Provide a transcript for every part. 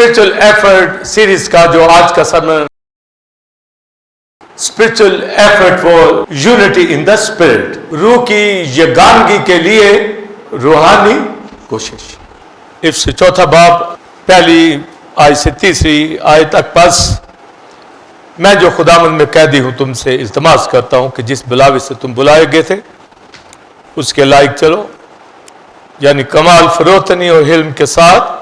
Spiritual effort series का जो आज का sermon, spiritual effort for unity in the spirit, रूह की यगानगी के लिए रूहानी कोशिश। इससे चौथा बाब पहली आयत से तीसरी आयत तक। बस मैं जो खुदावंद में कैदी हूं तुमसे इल्तमास करता हूं कि जिस बुलावे से तुम बुलाए गए थे उसके लायक चलो, यानी कमाल फरोतनी और हिल्म के साथ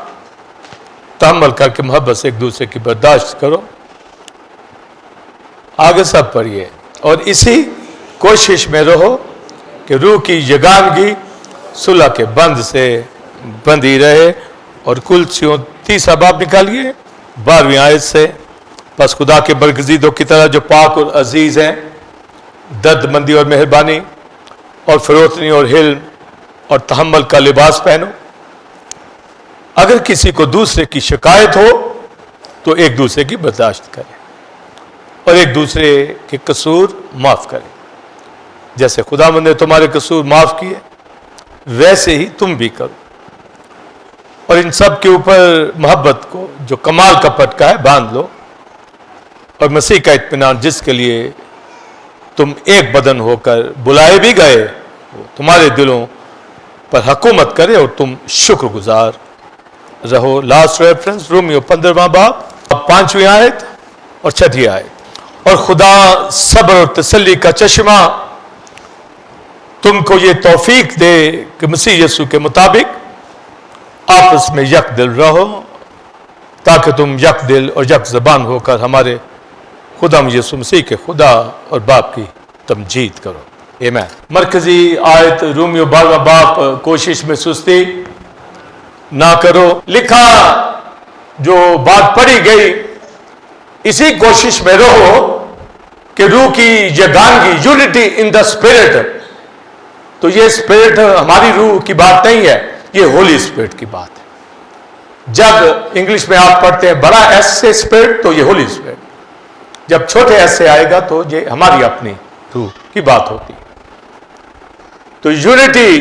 तहम्मुल करके मोहब्बत से एक दूसरे की बर्दाश्त करो। आगे सब पढ़िए, और इसी कोशिश में रहो कि रूह की यगानगी सुलह के बंद से बंधी रहे। और कुलसियों 30 बाब निकालिए 12वीं आयत से। बस खुदा के बरगजीदों की तरह जो पाक और अजीज हैं, दर्दमंदी और मेहरबानी और फरोतनी और हिल्म और तहम्मुल का लिबास पहनो। अगर किसी को दूसरे की शिकायत हो तो एक दूसरे की बर्दाश्त करें और एक दूसरे के कसूर माफ करें। जैसे खुदावंद ने तुम्हारे कसूर माफ किए वैसे ही तुम भी करो। और इन सब के ऊपर मोहब्बत को जो कमाल का पटका है बांध लो, और मसीह का इत्मीनान जिसके लिए तुम एक बदन होकर बुलाए भी गए तुम्हारे दिलों पर हुकूमत करे और तुम शुक्रगुजार रहो। लास्ट रेफरेंस रोमियो 15वां बाब 5वीं आयत और 6ठी आयत। और खुदा सब्र और तसल्ली का चश्मा तुमको ये तौफीक दे कि मसीह यीशु के मुताबिक आपस में यक दिल रहो, ताकि तुम यक दिल और यक ज़बान होकर हमारे खुदा यीशु मसीह के खुदा और बाप की तमजीद करो। आमीन। मरकजी आयत रोमियो 12वां बाब, कोशिश में सुस्ती ना करो। लिखा जो बात पढ़ी गई, इसी कोशिश में रहो कि रूह की यगानगी, यूनिटी इन द स्पिरिट। तो ये स्पिरिट हमारी रूह की बात नहीं है, ये होली स्पिरिट की बात है। जब इंग्लिश में आप पढ़ते हैं बड़ा एस से स्पिरिट, तो ये होली स्पिरिट। जब छोटे एस से आएगा तो ये हमारी अपनी रूह की बात होती है। तो यूनिटी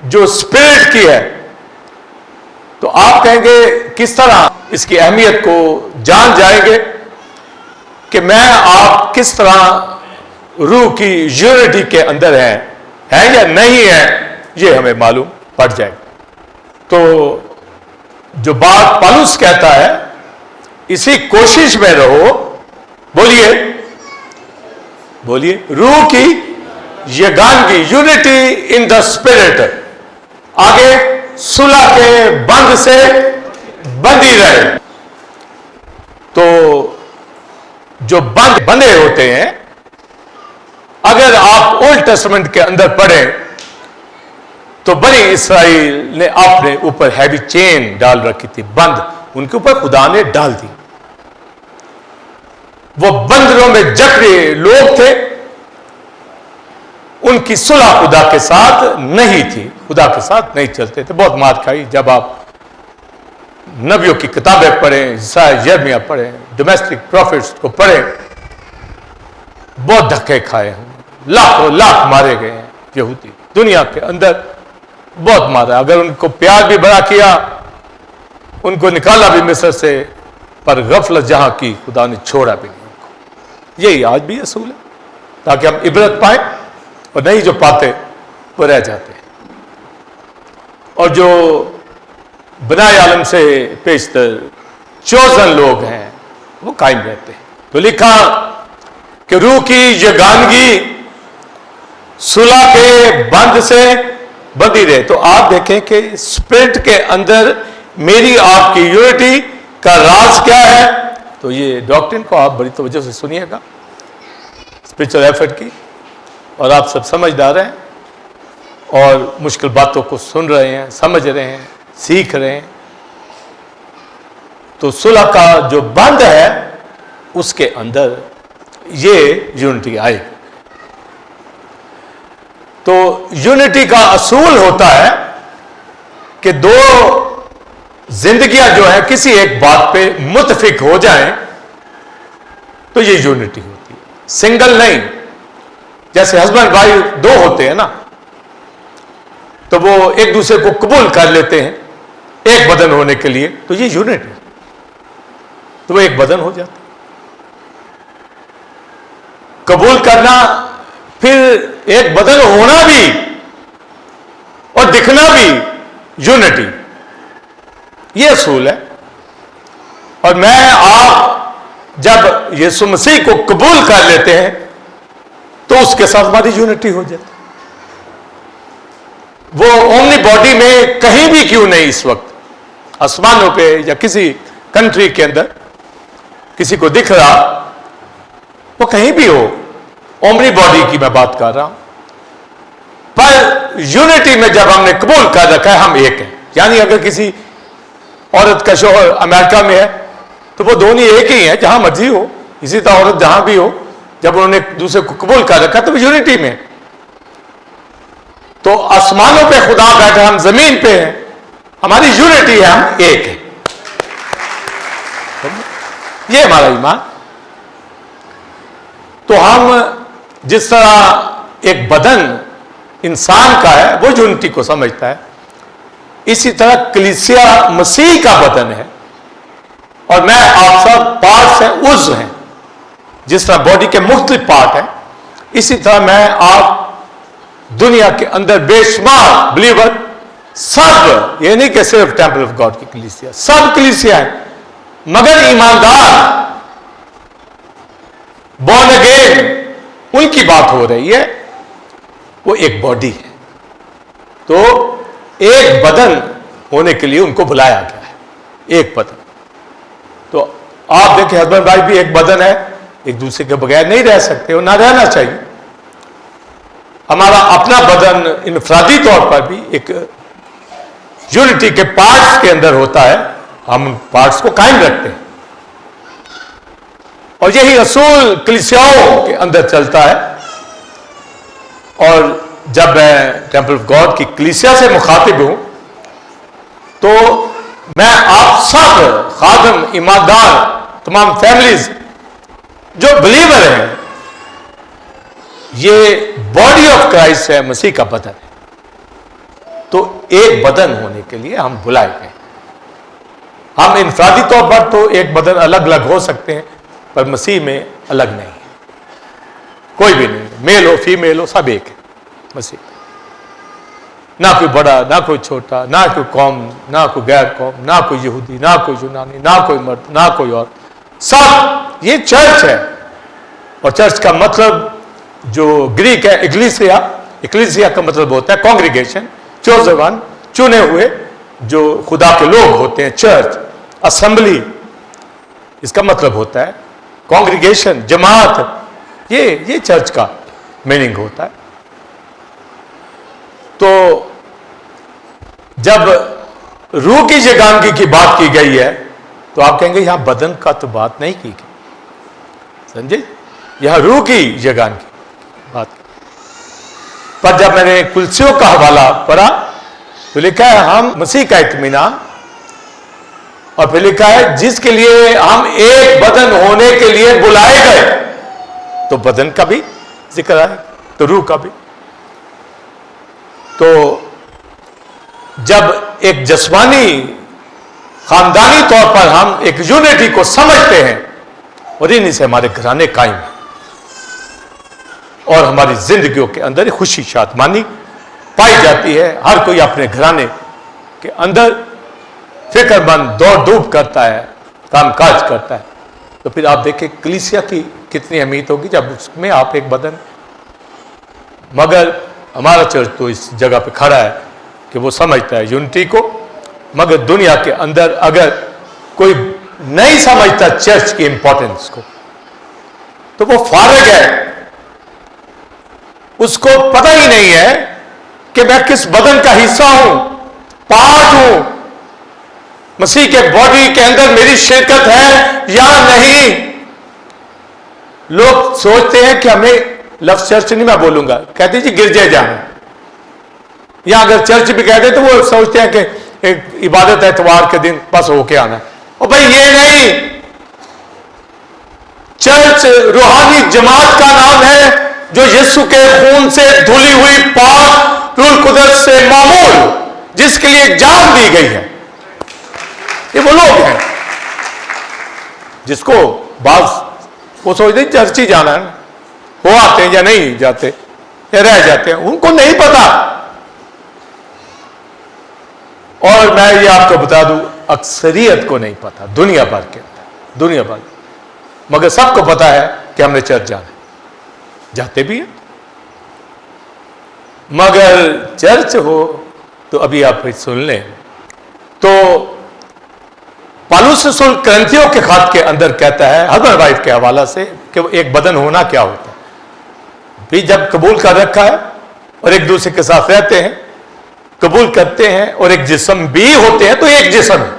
जो स्पिरिट की है, तो आप कहेंगे किस तरह इसकी अहमियत को जान जाएंगे कि मैं आप किस तरह रूह की यूनिटी के अंदर है या नहीं है, ये हमें मालूम पड़ जाएगा। तो जो बात पौलुस कहता है, इसी कोशिश में रहो। बोलिए बोलिए, रूह की यगानगी, यूनिटी इन द स्पिरिट। आगे सुलह के बंध से बंधी रहे। तो जो बंध बंधे होते हैं, अगर आप ओल्ड टेस्टामेंट के अंदर पढ़ें तो बनी इस्राइल ने अपने ऊपर हैवी चेन डाल रखी थी, बंद उनके ऊपर खुदा ने डाल दी। वो बंदरों में जकड़े लोग थे, उनकी सुलह खुदा के साथ नहीं थी, खुदा के साथ नहीं चलते थे। बहुत मार खाई। जब आप नबियों की किताबें पढ़ें, ईसाया यिर्मयाह पढ़ें, डोमेस्टिक प्रॉफिट्स को पढ़ें, बहुत धक्के खाए हैं, लाखों लाख मारे गए हैं यहूदी दुनिया के अंदर, बहुत मारा। अगर उनको प्यार भी बड़ा किया, उनको निकाला भी मिस्र से, पर गफलत जहां की खुदा ने छोड़ा भी नहीं उनको। यही आज भी असूल है, ताकि हम इबरत पाए, और नहीं जो पाते वो रह जाते हैं। और जो बनाए आलम से पेशतर चोजन लोग हैं वो कायम रहते हैं। तो लिखा कि रूह की यगानगी सुलह के बंध से बंधी रहे। तो आप देखें कि स्पिरिट के अंदर मेरी आपकी यूनिटी का राज क्या है। तो ये डॉक्ट्रिन को आप बड़ी तवज्जो से सुनिएगा, स्पिरिचुअल एफर्ट की। और आप सब समझदार हैं और मुश्किल बातों को सुन रहे हैं, समझ रहे हैं, सीख रहे हैं। तो सुलह का जो बंध है उसके अंदर ये यूनिटी आएगी। तो यूनिटी का असूल होता है कि दो जिंदगियां जो है किसी एक बात पे मुत्तफिक हो जाएं, तो ये यूनिटी होती है, सिंगल नहीं। जैसे हस्बैंड वाइफ दो होते हैं ना, तो वो एक दूसरे को कबूल कर लेते हैं एक बदन होने के लिए, तो ये यूनिट है। तो वो एक बदन हो जाता। कबूल करना, फिर एक बदन होना भी और दिखना भी, यूनिटी, ये असूल है। और मैं आप जब यीशु मसीह को कबूल कर लेते हैं तो उसके साथ हमारी यूनिटी हो जाती है। वो ओमनी बॉडी में कहीं भी क्यों नहीं इस वक्त, आसमानों पे या किसी कंट्री के अंदर किसी को दिख रहा, वो कहीं भी हो, ओमनी बॉडी की मैं बात कर रहा हूं। पर यूनिटी में जब हमने कबूल कर रखा है, हम एक हैं। यानी अगर किसी औरत का शौहर अमेरिका में है तो वो दोनों एक ही हैं, जहां मर्जी हो। इसी तरह औरत जहां भी हो, जब उन्होंने दूसरे को कबूल कर रखा तो वो यूनिटी में। तो आसमानों पे खुदा बैठा, हम जमीन पे हैं, हमारी यूनिटी है, हम एक हैं। ये हमारा ईमान। तो हम जिस तरह एक बदन इंसान का है वो यूनिटी को समझता है, इसी तरह कलीसिया मसीह का बदन है। और मैं आप सब पार्ट्स हैं, उज़्व हैं। जिस तरह बॉडी के मुख्तलिफ पार्ट हैं, इसी तरह मैं आप दुनिया के अंदर बेशुमार बिलीवर, सब, ये नहीं कि सिर्फ टेंपल ऑफ गॉड की कलीसिया, सब कलीसिया है, मगर ईमानदार, बॉर्न अगेन, उनकी बात हो रही है। वो एक बॉडी है। तो एक बदन होने के लिए उनको बुलाया गया है, एक बदन। तो आप देखिए, हस्बैंड वाइफ भी एक बदन है, एक दूसरे के बगैर नहीं रह सकते और ना रहना चाहिए। हमारा अपना बदन इनफरादी तौर पर भी एक यूनिटी के पार्ट्स के अंदर होता है, हम उन पार्ट्स को कायम रखते हैं। और यही असूल कलीसियाओं के अंदर चलता है। और जब मैं टेंपल ऑफ गॉड की कलीसिया से मुखातिब हूं तो मैं आप सब खादम, ईमानदार, तमाम फैमिलीज जो बिलीवर हैं, ये बॉडी ऑफ क्राइस्ट है, मसीह का बदन है। तो एक बदन होने के लिए हम बुलाए गए। हम इनफरादी तौर पर तो एक बदन अलग अलग हो सकते हैं, पर मसीह में अलग नहीं है, कोई भी नहीं, मेल हो फीमेल हो, सब एक है मसीह। ना कोई बड़ा, ना कोई छोटा, ना कोई कौम, ना कोई गैर कौम, ना कोई यहूदी, ना कोई यूनानी, ना कोई मर्द, ना कोई और, सब। ये चर्च है। और चर्च का मतलब जो ग्रीक है इक्लीसिया, इक्लीसिया का मतलब होता है कॉन्ग्रीगेशन, चोजन वन, चुने हुए जो खुदा के लोग होते हैं। चर्च, असेंबली, इसका मतलब होता है कॉन्ग्रीगेशन, जमात। ये चर्च का मीनिंग होता है। तो जब रूह की यगानगी की बात की गई है तो आप कहेंगे यहां बदन का तो बात नहीं की गई, समझे? यहां रूह की यगानगी बात की। पर जब मैंने कुलसियों का हवाला पढ़ा तो लिखा है हम मसीह का इत्मीनान, और फिर लिखा है जिसके लिए हम एक बदन होने के लिए बुलाए गए। तो बदन का भी जिक्र है, तो रूह का भी। तो जब एक जस्मानी खानदानी तौर पर हम एक यूनिटी को समझते हैं और इन्हीं से हमारे घराने कायम हैं और हमारी जिंदगियों के अंदर खुशी शादमानी पाई जाती है। हर कोई अपने घराने के अंदर फिक्रमंद दौड़ धूप करता है, कामकाज करता है। तो फिर आप देखें कलीसिया की कितनी अहमियत होगी जब उसमें आप एक बदन। मगर हमारा चर्च तो इस जगह पे खड़ा है कि वो समझता है यूनिटी को, मगर दुनिया के अंदर अगर कोई नहीं समझता चर्च की इंपॉर्टेंस को तो वो फारिग है, उसको पता ही नहीं है कि मैं किस बदन का हिस्सा हूं, पार्ट हूं, मसीह के बॉडी के अंदर मेरी शिरकत है या नहीं। लोग सोचते हैं कि हमें, लफ्ज चर्च नहीं मैं बोलूंगा, कहते जी गिरजे जाना, या अगर चर्च भी कहते तो वो सोचते हैं कि एक इबादत है इतवार के दिन बस होके आना है। और भाई ये नहीं, चर्च रूहानी जमात का नाम है जो यीशु के खून से धुली हुई पाक रूह कुदरत से मामूल, जिसके लिए जान दी गई है। ये वो लोग हैं। जिसको बाज वो सोचते हैं चर्च ही जाना है, हो आते हैं या नहीं जाते या रह जाते हैं, उनको नहीं पता। और मैं ये आपको बता दूं, अक्सरियत को नहीं पता दुनिया भर के अंदर, दुनिया भर, मगर सबको पता है कि हमने चर्च जाना है, जाते भी हैं। मगर चर्च हो तो अभी आप सुन लें, तो पौलुस रसूल करंथियों के खत के अंदर कहता है हस्बैंड वाइफ के हवाला से कि एक बदन होना क्या होता है। भी जब कबूल कर रखा है और एक दूसरे के साथ रहते हैं, कबूल करते हैं और एक जिस्म भी होते हैं, तो एक जिस्म है।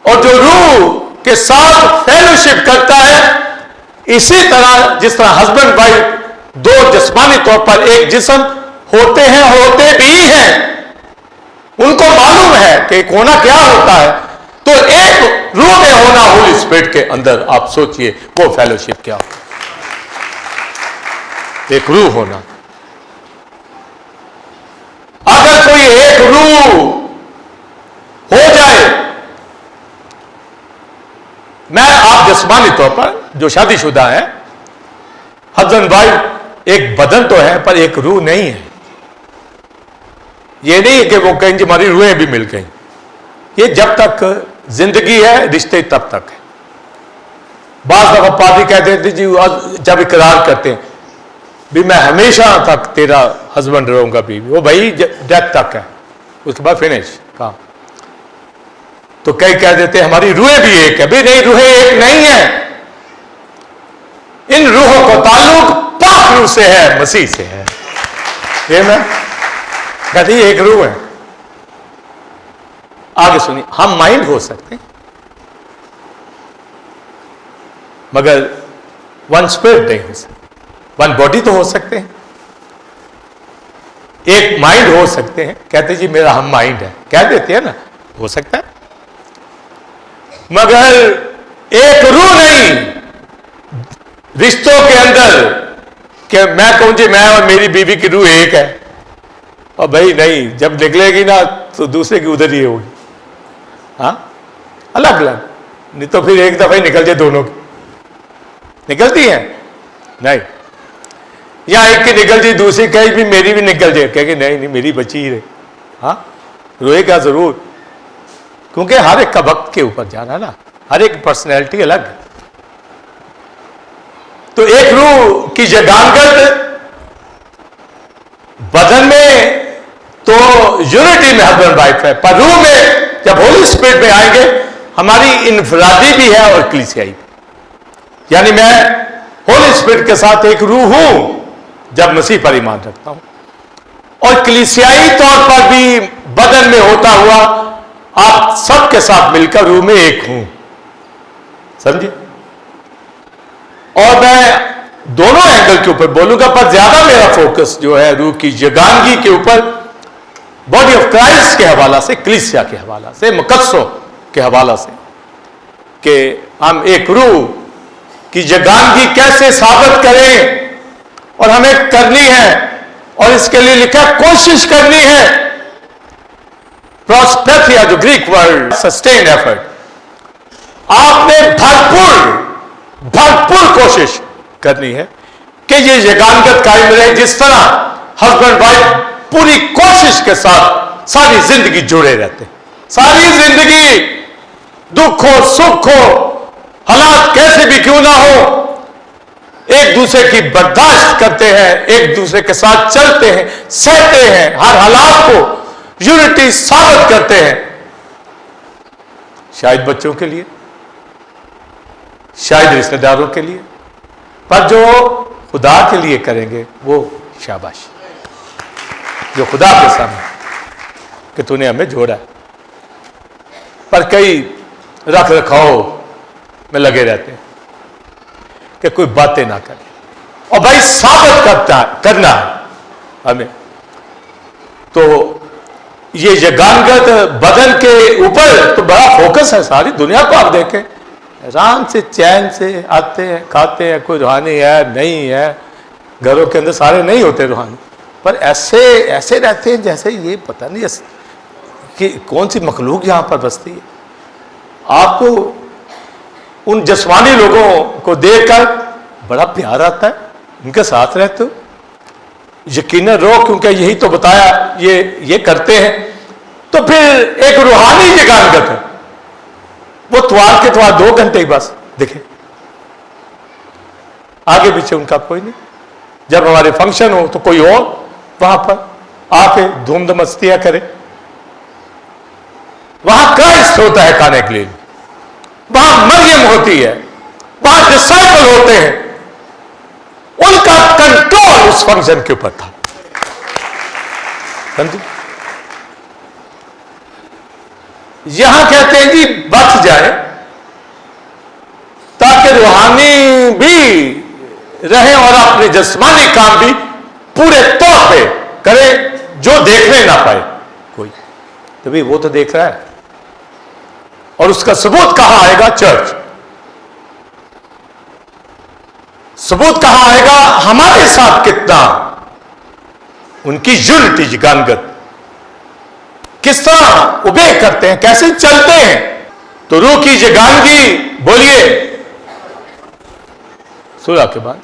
और जो रूह के साथ फेलोशिप करता है, इसी तरह जिस तरह हस्बैंड वाइफ दो जिस्मानी तौर पर एक जिस्म होते हैं, होते भी हैं, उनको मालूम है कि एक होना क्या होता है, तो एक रूह में होना होली स्पिरिट के अंदर, आप सोचिए वो फेलोशिप क्या होता है, एक रूह होना। अगर कोई एक रूह हो जाए, मैं आप जिस्मानी तौर पर जो शादीशुदा है, हस्बैंड वाइफ एक बदन तो है पर एक रूह नहीं है। ये नहीं है कि वो कहीं हमारी रूहें भी मिल गई, ये जब तक जिंदगी है रिश्ते तब तक है। बाज दफा पादी कहते थे जी, जब इकरार करते हैं भी मैं हमेशा तक तेरा हस्बैंड रहूंगा बीवी, वो भाई डेथ तक है, उसके बाद फिनिश काम। तो कई कह देते हमारी रूहें भी एक है, भी नहीं, रूहें एक नहीं है। इन रूहों का ताल्लुक पाक रूह से है, मसीह से है। ये मैं कहती एक रूह है। आगे सुनिए, हम माइंड हो सकते हैं मगर वन स्पिरिट नहीं हो सकते, वन बॉडी तो हो सकते हैं, एक माइंड हो सकते हैं। कहते जी मेरा हम माइंड है, कह देते हैं ना, हो सकता है, मगर एक रूह नहीं। रिश्तों के अंदर कि मैं कहूं जी मैं और मेरी बीवी की रूह एक है, और भाई नहीं, जब निकलेगी ना तो दूसरे की उधर ही होगी, हाँ अलग अलग, नहीं तो फिर एक दफा ही निकल जाए, दोनों की निकलती है नहीं, या एक की निकल जाए दूसरी कहीं भी मेरी भी निकल जाए, कहेगी नहीं नहीं मेरी बची ही रहे, हाँ रोएगा जरूर, क्योंकि हर एक का वक्त के ऊपर जाना ना, हर एक पर्सनैलिटी अलग है। तो एक रूह की जगानगत बदन में तो यूनिटी में हस्बैंड वाइफ है, पर रूह में जब होली स्पिरिट में आएंगे हमारी इनफरादी भी है और कलीसियाई भी। यानी मैं होली स्पिरिट के साथ एक रूह हूं जब मसीह पर ईमान रखता हूं, और कलीसियाई तौर पर भी बदन में होता हुआ आप सबके साथ मिलकर रूह में एक हूं, समझे। और मैं दोनों एंगल के ऊपर बोलूंगा, पर ज्यादा मेरा फोकस जो है रूह की जगानगी के ऊपर, बॉडी ऑफ क्राइस्ट के हवाला से, कलीसिया के हवाला से, मुकद्दसों के हवाला से, कि हम एक रूह की जगानगी कैसे साबित करें, और हमें करनी है, और इसके लिए लिखा कोशिश करनी है। प्रोस्पेरिटी जो ग्रीक वर्ड सस्टेन एफर्ट, आपने भरपूर कोशिश करनी है कि ये जगानगत कायम रहे, जिस तरह हस्बैंड वाइफ पूरी कोशिश के साथ सारी जिंदगी जुड़े रहते, सारी जिंदगी दुख हो सुख हो, हालात कैसे भी क्यों ना हो, एक दूसरे की बर्दाश्त करते हैं, एक दूसरे के साथ चलते हैं, सहते हैं, हर हालात को यूनिटी साबित करते हैं। शायद बच्चों के लिए, शायद रिश्तेदारों के लिए, पर जो खुदा के लिए करेंगे वो शाबाश, जो खुदा के सामने कि तूने हमें जोड़ा। पर कई रख रखाव में लगे रहते हैं कि कोई बातें ना करे, और भाई साबित करना है हमें। तो ये जगानगत बदन के ऊपर तो बड़ा फोकस है, सारी दुनिया को आप देखें, आराम से चैन से आते हैं, खाते हैं, कोई रूहानी है नहीं है, घरों के अंदर सारे नहीं होते रूहानी, पर ऐसे रहते हैं जैसे ये पता नहीं कि कौन सी मखलूक यहां पर बसती है। आपको उन जिस्मानी लोगों को देखकर बड़ा प्यार आता है, उनके साथ रहते हो, यकीनन रहो, क्योंकि यही तो बताया ये करते हैं। तो फिर एक रूहानी जगानगत है, वो त्वार के त्वार 2 घंटे ही बस देखे, आगे पीछे उनका कोई नहीं। जब हमारे फंक्शन हो तो कोई और वहां पर आके धूम मस्तियां करे। वहां क्राइस्ट होता है खाने के लिए, वहां मरियम होती है, वहां डिसाइपल होते हैं, उनका कंट्रोल उस फंक्शन के ऊपर था। समझे? यहां कहते हैं जी बच जाए ताकि रूहानी भी रहे और अपने जिस्मानी काम भी पूरे तौर पे करे, जो देखने ना पाए कोई। तो भाई वो तो देख रहा है, और उसका सबूत कहां आएगा? चर्च। सबूत कहां आएगा? हमारे साथ कितना उनकी यूनिटी जगानगत, किस तरह उबे करते हैं, कैसे चलते हैं। तो रूह की जगानगी, बोलिए सुलह के बाद।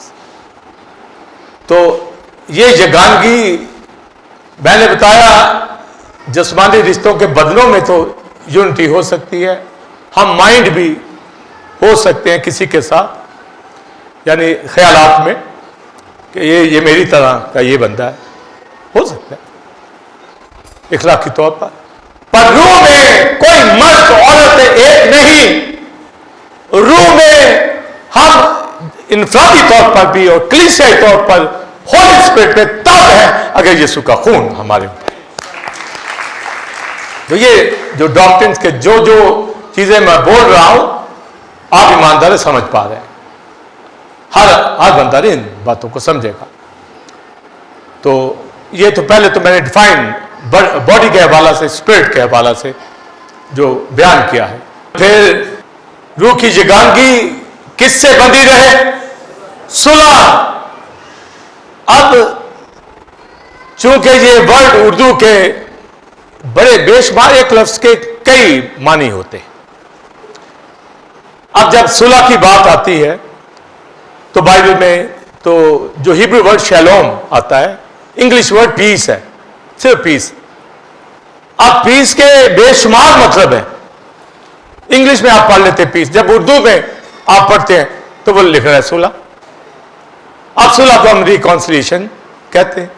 तो ये जगानगी मैंने बताया, जिस्मानी रिश्तों के बदलों में तो यूनिटी हो सकती है, हम माइंड भी हो सकते हैं किसी के साथ, यानी ख्यालात में कि ये मेरी तरह का ये बंदा है, हो सकता है इखलाकी तौर पर रूह में कोई मर्द औरत एक नहीं। रूह में हम इंफरादी तौर पर भी और कलीसियाई तौर पर होली स्पिरिट में तब है अगर यीशु का खून हमारे ऊपर। तो ये जो डॉक्ट्रिन्स के जो चीजें मैं बोल रहा हूं, आप ईमानदारी समझ पा रहे हैं, हर बंदा इन बातों को समझेगा। तो ये तो पहले तो मैंने डिफाइन बॉडी के हवाला से, स्पिरिट के हवाला से जो बयान किया है। फिर रूह की जगानगी किससे बंधी रहे? सुलह। अब चूंकि ये वर्ड उर्दू के बड़े बेशुमार एक लफ्ज के कई मानी होते हैं। अब जब सुलह की बात आती है तो बाइबल में तो जो हिब्रू वर्ड शैलोम आता है, इंग्लिश वर्ड पीस है, सिर्फ पीस। अब पीस के बेशुमार मतलब है। इंग्लिश में आप पढ़ लेते हैं पीस, जब उर्दू में आप पढ़ते हैं तो वो लिख रहा है सुलह। अब सुलह को हम रिकॉन्सिलिएशन कहते हैं,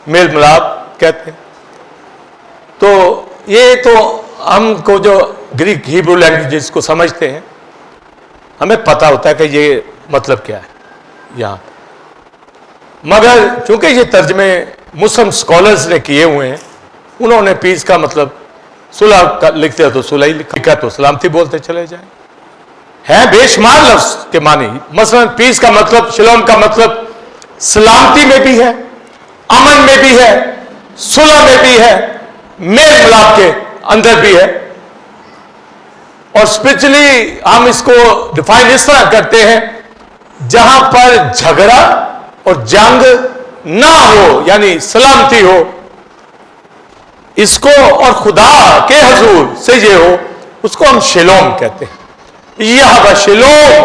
मेल मिलाप कहते हैं। तो ये तो हमको जो ग्रीक हिब्रू लैंग्वेजेस को समझते हैं, हमें पता होता है कि ये मतलब क्या है यहां। मगर चूंकि ये तर्जमे मुस्लिम स्कॉलर्स ने किए हुए हैं, उन्होंने पीस का मतलब सुलह का लिखते हैं तो सुलह ही लिखा, तो सलामती बोलते चले जाए। है बेशुमार लफ्ज के मानी। मसलन पीस का मतलब, शलोम का मतलब सलामती में भी है, अमन में भी है, सुलह में भी है, मेल मिलाप के अंदर भी है। और स्पिरिचुअली हम इसको डिफाइन इस तरह करते हैं, जहां पर झगड़ा और जंग ना हो, यानी सलामती हो, इसको और खुदा के हजूर से ये हो, उसको हम शिलोम कहते हैं। यह शिलोम,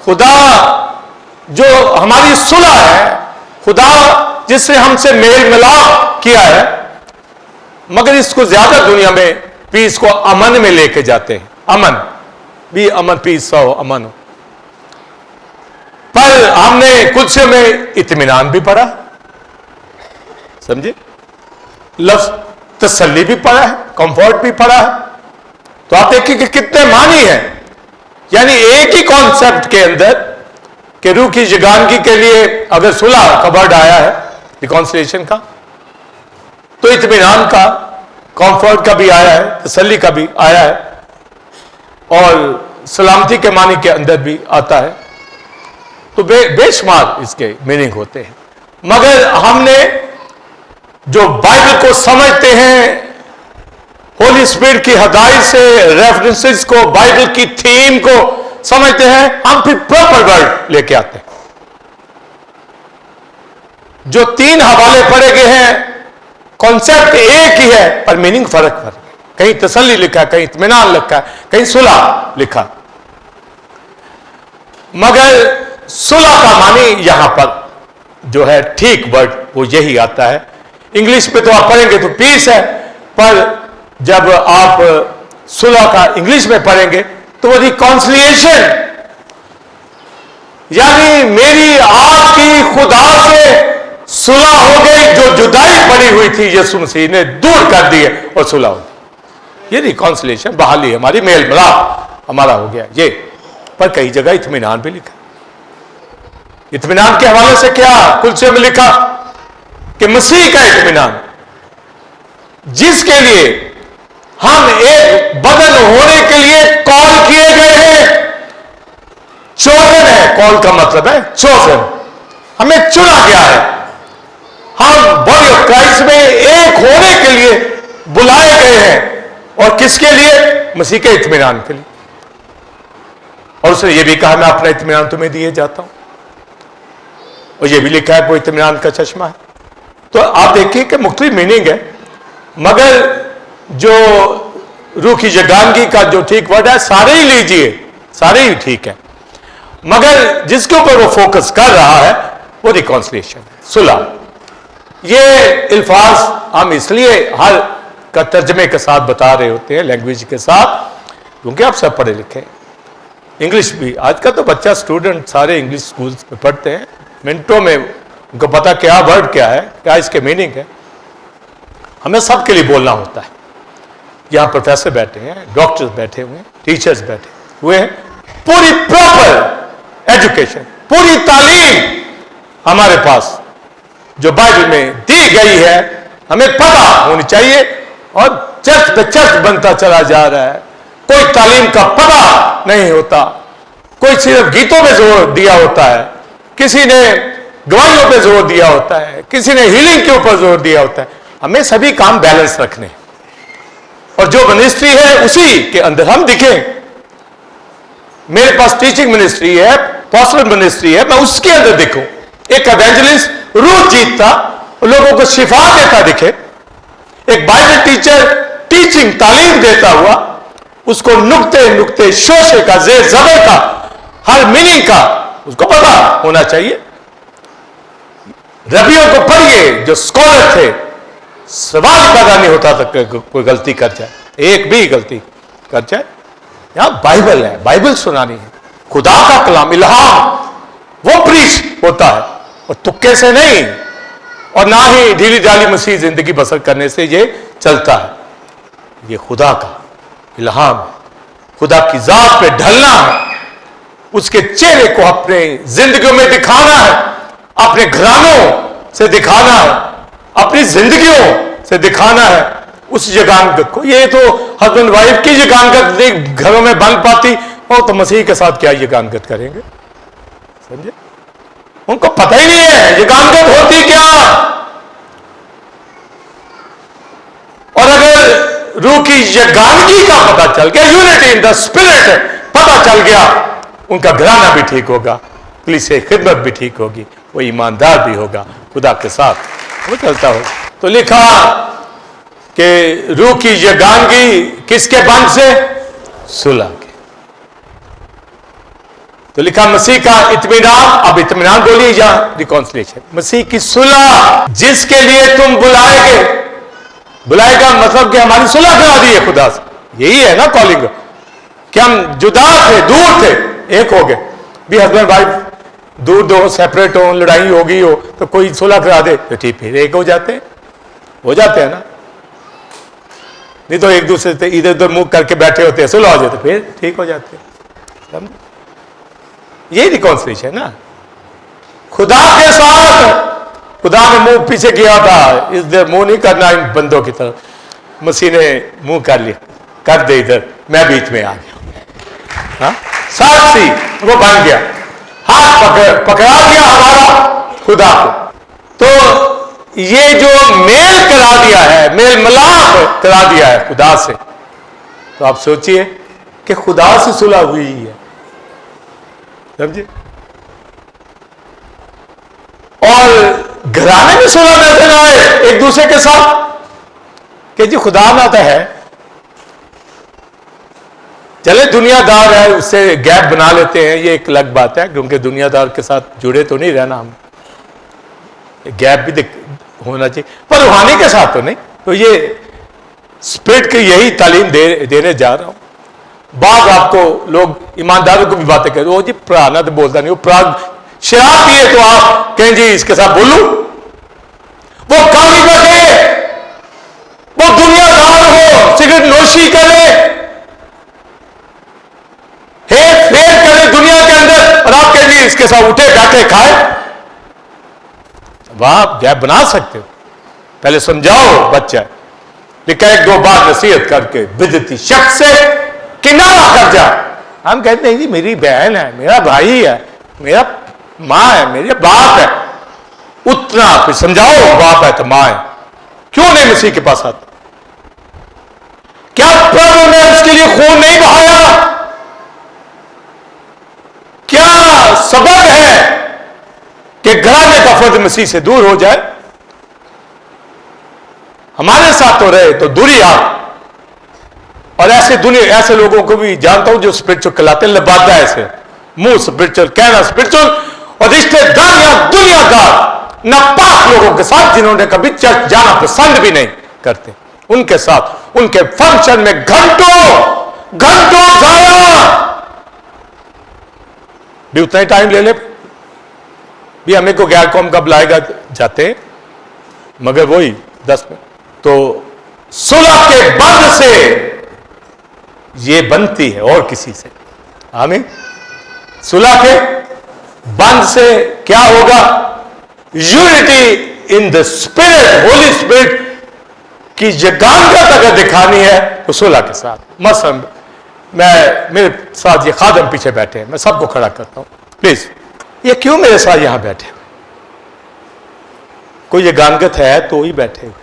खुदा जो हमारी सुलह है, खुदा जिससे हमसे मेल मिलाप किया है। मगर इसको ज्यादा दुनिया में पीस को अमन में लेके जाते हैं। अमन भी, अमन पीस हो, अमन हो। पर हमने कुछ में इत्मीनान भी पढ़ा, समझे, लफ्ज तसल्ली भी पढ़ा है, कंफर्ट भी पढ़ा है। तो आप देखिए कि कितने मानी है, यानी एक ही कॉन्सेप्ट के अंदर कि रूह की जगानगी के लिए अगर सुलह का वर्ड आया है, रिकॉन्सिलिएशन का, तो इत्मीनान का, कंफर्ट का भी आया है, तसल्ली का भी आया है, और सलामती के मानी के अंदर भी आता है। तो बेशुमार इसके मीनिंग होते हैं। मगर हमने जो बाइबल को समझते हैं, होली स्पिरिट की हदायत से रेफरेंसेस को, बाइबल की थीम को समझते हैं, हम फिर प्रॉपर वर्ड लेके आते हैं। जो 3 हवाले पढ़े गए हैं, कॉन्सेप्ट एक ही है पर मीनिंग फर्क फर्क। कहीं तसल्ली लिखा है, कहीं इत्मीनान लिखा है, कहीं सुलह लिखा। मगर सुलह का मानी यहां पर जो है ठीक वर्ड वो यही आता है। इंग्लिश में तो आप पढ़ेंगे तो पीस है, पर जब आप सुलह का इंग्लिश में पढ़ेंगे तो वो रिकॉन्सिलिएशन, यानी मेरी आपकी खुदा से सुलह हो गई, जो जुदाई पड़ी हुई थी यीशु मसीह ने दूर कर दी है और सुलह हो गई। ये रिकॉन्सिलिएशन, बहाली, हमारी मेल मिलाप हमारा हो गया ये। पर कई जगह इत्मीनान भी लिखा। इत्मीनान के हवाले से क्या कुलसे में लिखा कि मसीह का इत्मीनान, जिसके लिए हम एक बदन होने के लिए कॉल किए गए हैं। चोजन है, कॉल का मतलब है चोजन, हमें चुना गया है। हम बॉडी ऑफ क्राइस्ट में एक होने के लिए बुलाए गए हैं। और किसके लिए? मसीह के इत्मीनान के लिए। और उसने ये भी कहा मैं अपना इत्मीनान तुम्हें दिए जाता हूं, और ये भी लिखा है वो इत्मीनान का चश्मा है। तो आप देखिए कि मुख्तलिफ मीनिंग है, मगर जो रूह की जगानगी का जो ठीक वर्ड है, सारे ही लीजिए, सारे ही ठीक है, मगर जिसके ऊपर वो फोकस कर रहा है वो रिकॉन्सिलिएशन है, सुलह। ये अल्फाज हम इसलिए हर का तर्जमे के साथ बता रहे होते हैं, लैंग्वेज के साथ, क्योंकि आप सब पढ़े लिखे हैं। इंग्लिश भी आज का तो बच्चा स्टूडेंट सारे इंग्लिश स्कूल में पढ़ते हैं, मिनटों में उनको पता क्या वर्ड क्या है, क्या इसके मीनिंग है। हमें सबके लिए बोलना होता है। यहाँ प्रोफेसर बैठे हैं, डॉक्टर्स बैठे हुए हैं, टीचर्स बैठे हुए हैं, पूरी प्रॉपर एजुकेशन, पूरी तालीम हमारे पास जो बाइबल में दी गई है हमें पता होनी चाहिए। और चर्च पे चर्च बनता चला जा रहा है, कोई तालीम का पता नहीं होता, कोई सिर्फ गीतों में जोर दिया होता है, किसी ने गवाहियों पे जोर दिया होता है, किसी ने हीलिंग के ऊपर जोर दिया होता है। हमें सभी काम बैलेंस रखने, और जो मिनिस्ट्री है उसी के अंदर हम दिखें। मेरे पास टीचिंग मिनिस्ट्री है, पास्टरल मिनिस्ट्री है, मैं उसके अंदर दिखूं। एक एवेंजलिस्ट रूह जीतता, लोगों को शिफा देता दिखे। एक बाइबल टीचर टीचिंग तालीम देता हुआ उसको नुक्ते नुक्ते शोशे का, जेर जबर का, हर मीनिंग का उसको पता होना चाहिए। रबियों को पढ़िए जो स्कॉलर थे, सवाल पैदा नहीं होता था कि कोई गलती कर जाए, एक भी गलती कर जाए। यहां बाइबल है, बाइबल सुनानी है, खुदा का कलाम, इल्हाम, वो प्रीच होता है, और तुक्के से नहीं, और ना ही ढीली ढाली मसीह जिंदगी बसर करने से ये चलता है। ये खुदा का इल्हाम है, खुदा की जात पे ढलना है, उसके चेहरे को अपने जिंदगियों में दिखाना है, अपने घरानों से दिखाना है, अपनी जिंदगियों से दिखाना है उस जगानगत को। ये तो हस्बैंड वाइफ की जगानगत घरों में बन पाती हो, तो मसीह के साथ क्या जगानगत करेंगे? समझे? उनको पता ही नहीं है जगानगत होती क्या। और अगर रूह की जगानगी का पता चल गया, यूनिटी इन द स्पिरिट पता चल गया, उनका घराना भी ठीक होगा, कलीसिया खिदमत भी ठीक होगी, वो ईमानदार भी होगा, खुदा के साथ वो चलता होगा। तो लिखा कि रूह की जगानगी किसके बंद से? सुलह के। तो लिखा मसीह का इत्मीनान, अब इत्मीनान बोलिए या रिकॉन्सिलिएशन, मसीह की सुलह जिसके लिए तुम बुलाएगे। बुलाएगा मतलब कि हमारी सुलह करा दी है खुदा से, यही है ना कॉलिंग, कि हम जुदा थे, दूर थे, एक हो गए। भी हस्बैंड वाइफ दूर दो, सेपरेट हो, लड़ाई होगी हो, तो कोई सुलह करा दे तो ठीक, फिर एक हो जाते हैं ना। नहीं तो एक दूसरे से इधर उधर मुंह करके बैठे होते हैं, सुलह हो जाते, फिर ठीक हो जाते हैं। यही रिकॉन्सिलिएशन है ना खुदा के साथ। खुदा ने मुंह पीछे किया था, इधर मुंह नहीं करना इन बंदों की तरफ, मसीह ने मुंह कर लिया, कर दे इधर, मैं बीच में आ गया। हाँ, साक्षी वो बन गया, हाथ पकड़ा दिया हमारा खुदा को। तो ये जो मेल करा दिया है, मेल मिलाप करा दिया है खुदा से, तो आप सोचिए कि खुदा से सुलह हुई है, समझे? और घराने में सुलह नजर आए एक दूसरे के साथ कि जी खुदा ना तो है, चले दुनियादार है उससे गैप बना लेते हैं, ये एक अलग बात है, क्योंकि दुनियादार के साथ जुड़े तो नहीं रहना हम, गैप भी होना चाहिए, पर रूहानी के साथ तो नहीं। तो ये स्पिरिट की यही तालीम देने जा रहा हूं। बाद आपको लोग ईमानदारों को भी बातें कहते हो जी प्राणा तो बोलता नहीं, वो प्राण शराब पिए तो आप कहें जी इसके साथ बोलूं, वो काफी बैठे, वो दुनियादार हो, सिगरेट नोशी करे, हेर फेर करे दुनिया के अंदर, और आप कहें जी इसके साथ उठे बैठे खाए, वहां गैप बना सकते हो, पहले समझाओ बच्चा, लेकिन एक दो बार नसीहत करके बिदती शख्स से किनारा कर जा। हम कहते हैं जी मेरी बहन है, मेरा भाई है, मेरा मां है, मेरे बाप है, उतना फिर समझाओ, बाप है तो मां है, क्यों नहीं मसीह के पास आते? क्या प्रभु ने उसके लिए खून नहीं बहाया? क्या सबब है कि घराने का फर्ज मसीह से दूर हो जाए? हमारे साथ तो रहे तो दूरी आप, और ऐसे लोगों को भी जानता हूं जो स्पिरिचुअल कहलाते हैं, लबादा ऐसे मुंह स्पिरिचुअल, कहना स्पिरिचुअल, और रिश्तेदारियां दुनियादार नापाक लोगों के साथ जिन्होंने कभी चर्च जाना पसंद भी नहीं करते, उनके साथ उनके फंक्शन में घंटों जाया भी, उतना ही टाइम ले ले भी, हमें को गैर कौम का बुलाएगा जाते, मगर वही 10 मिनट। तो सुलह के बंद से ये बनती है और किसी से, आमीन। सुलह के बंद से क्या होगा? Unity in the spirit, Holi spirit की जगानगत अगर दिखानी है तो सुलह के साथ। मसलन मेरे साथ ये खादम पीछे बैठे हैं, मैं सबको खड़ा करता हूं, प्लीज ये क्यों मेरे साथ यहां बैठे हुए? कोई जगानगत है तो ही बैठे हुए,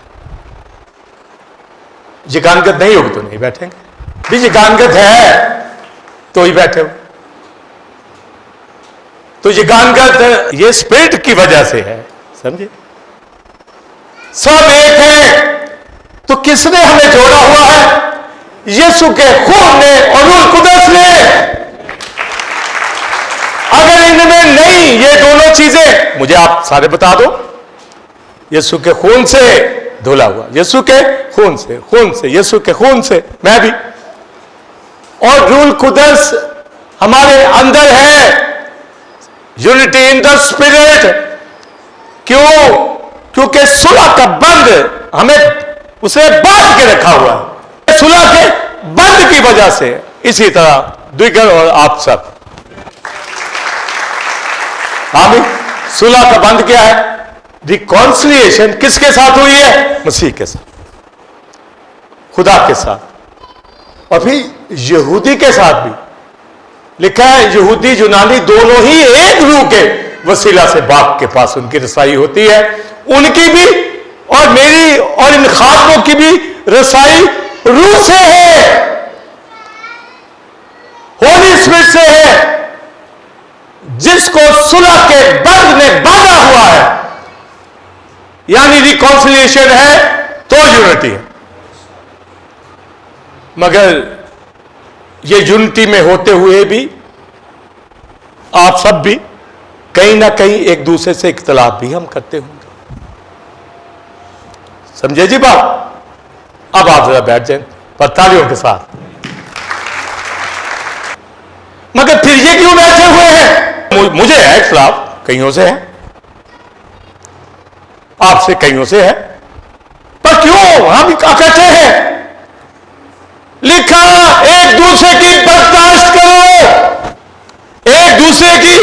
जगानगत नहीं होगी तो नहीं बैठेंगे, भी जगानगत है तो ही बैठे हो। तो जगानगत ये स्पिरिट की वजह से है, समझे? सब एक है तो किसने हमें जोड़ा हुआ है? यीशु के खून ने और रूह कुदस ने। अगर इनमें नहीं ये दोनों चीजें, मुझे आप सारे बता दो, यीशु के खून से धुला हुआ, यीशु के खून से, यीशु के खून से मैं भी, और रूह कुदस हमारे अंदर है, यूनिटी इन द स्पिरिट। क्यों? क्योंकि सुलह का बंद हमें उसे बांध के रखा हुआ है, सुलह के बंद की वजह से। इसी तरह द्विगण और आप सब, आमीन। सुलह का बंद क्या है? रिकॉन्सिलिएशन किसके साथ हुई है? मसीह के साथ, खुदा के साथ, और फिर यहूदी के साथ भी। लिखा है यहूदी यूनानी दोनों ही एक रूह के वसीला से बाप के पास उनकी रसाई होती है। उनकी भी और मेरी और इन खातमों की भी रसाई रूह से है, होली स्पिरिट से है, जिसको सुलह के बंध ने बांधा हुआ है, यानी रिकॉन्सिलिएशन है तो यूनिटी है। मगर ये यूनिटी में होते हुए भी आप सब भी कहीं ना कहीं एक दूसरे से इख्तलाफ भी हम करते होंगे, समझे जी बात? अब आप जरा बैठ जाए पर तालियों के साथ। मगर फिर ये क्यों बैठे हुए हैं? मुझे है इख्तलाफ, कईयों से है, आपसे कईयों से है, पर क्यों हम इकट्ठे हैं? लिखा एक दूसरे की बर्दाश्त करो, एक दूसरे की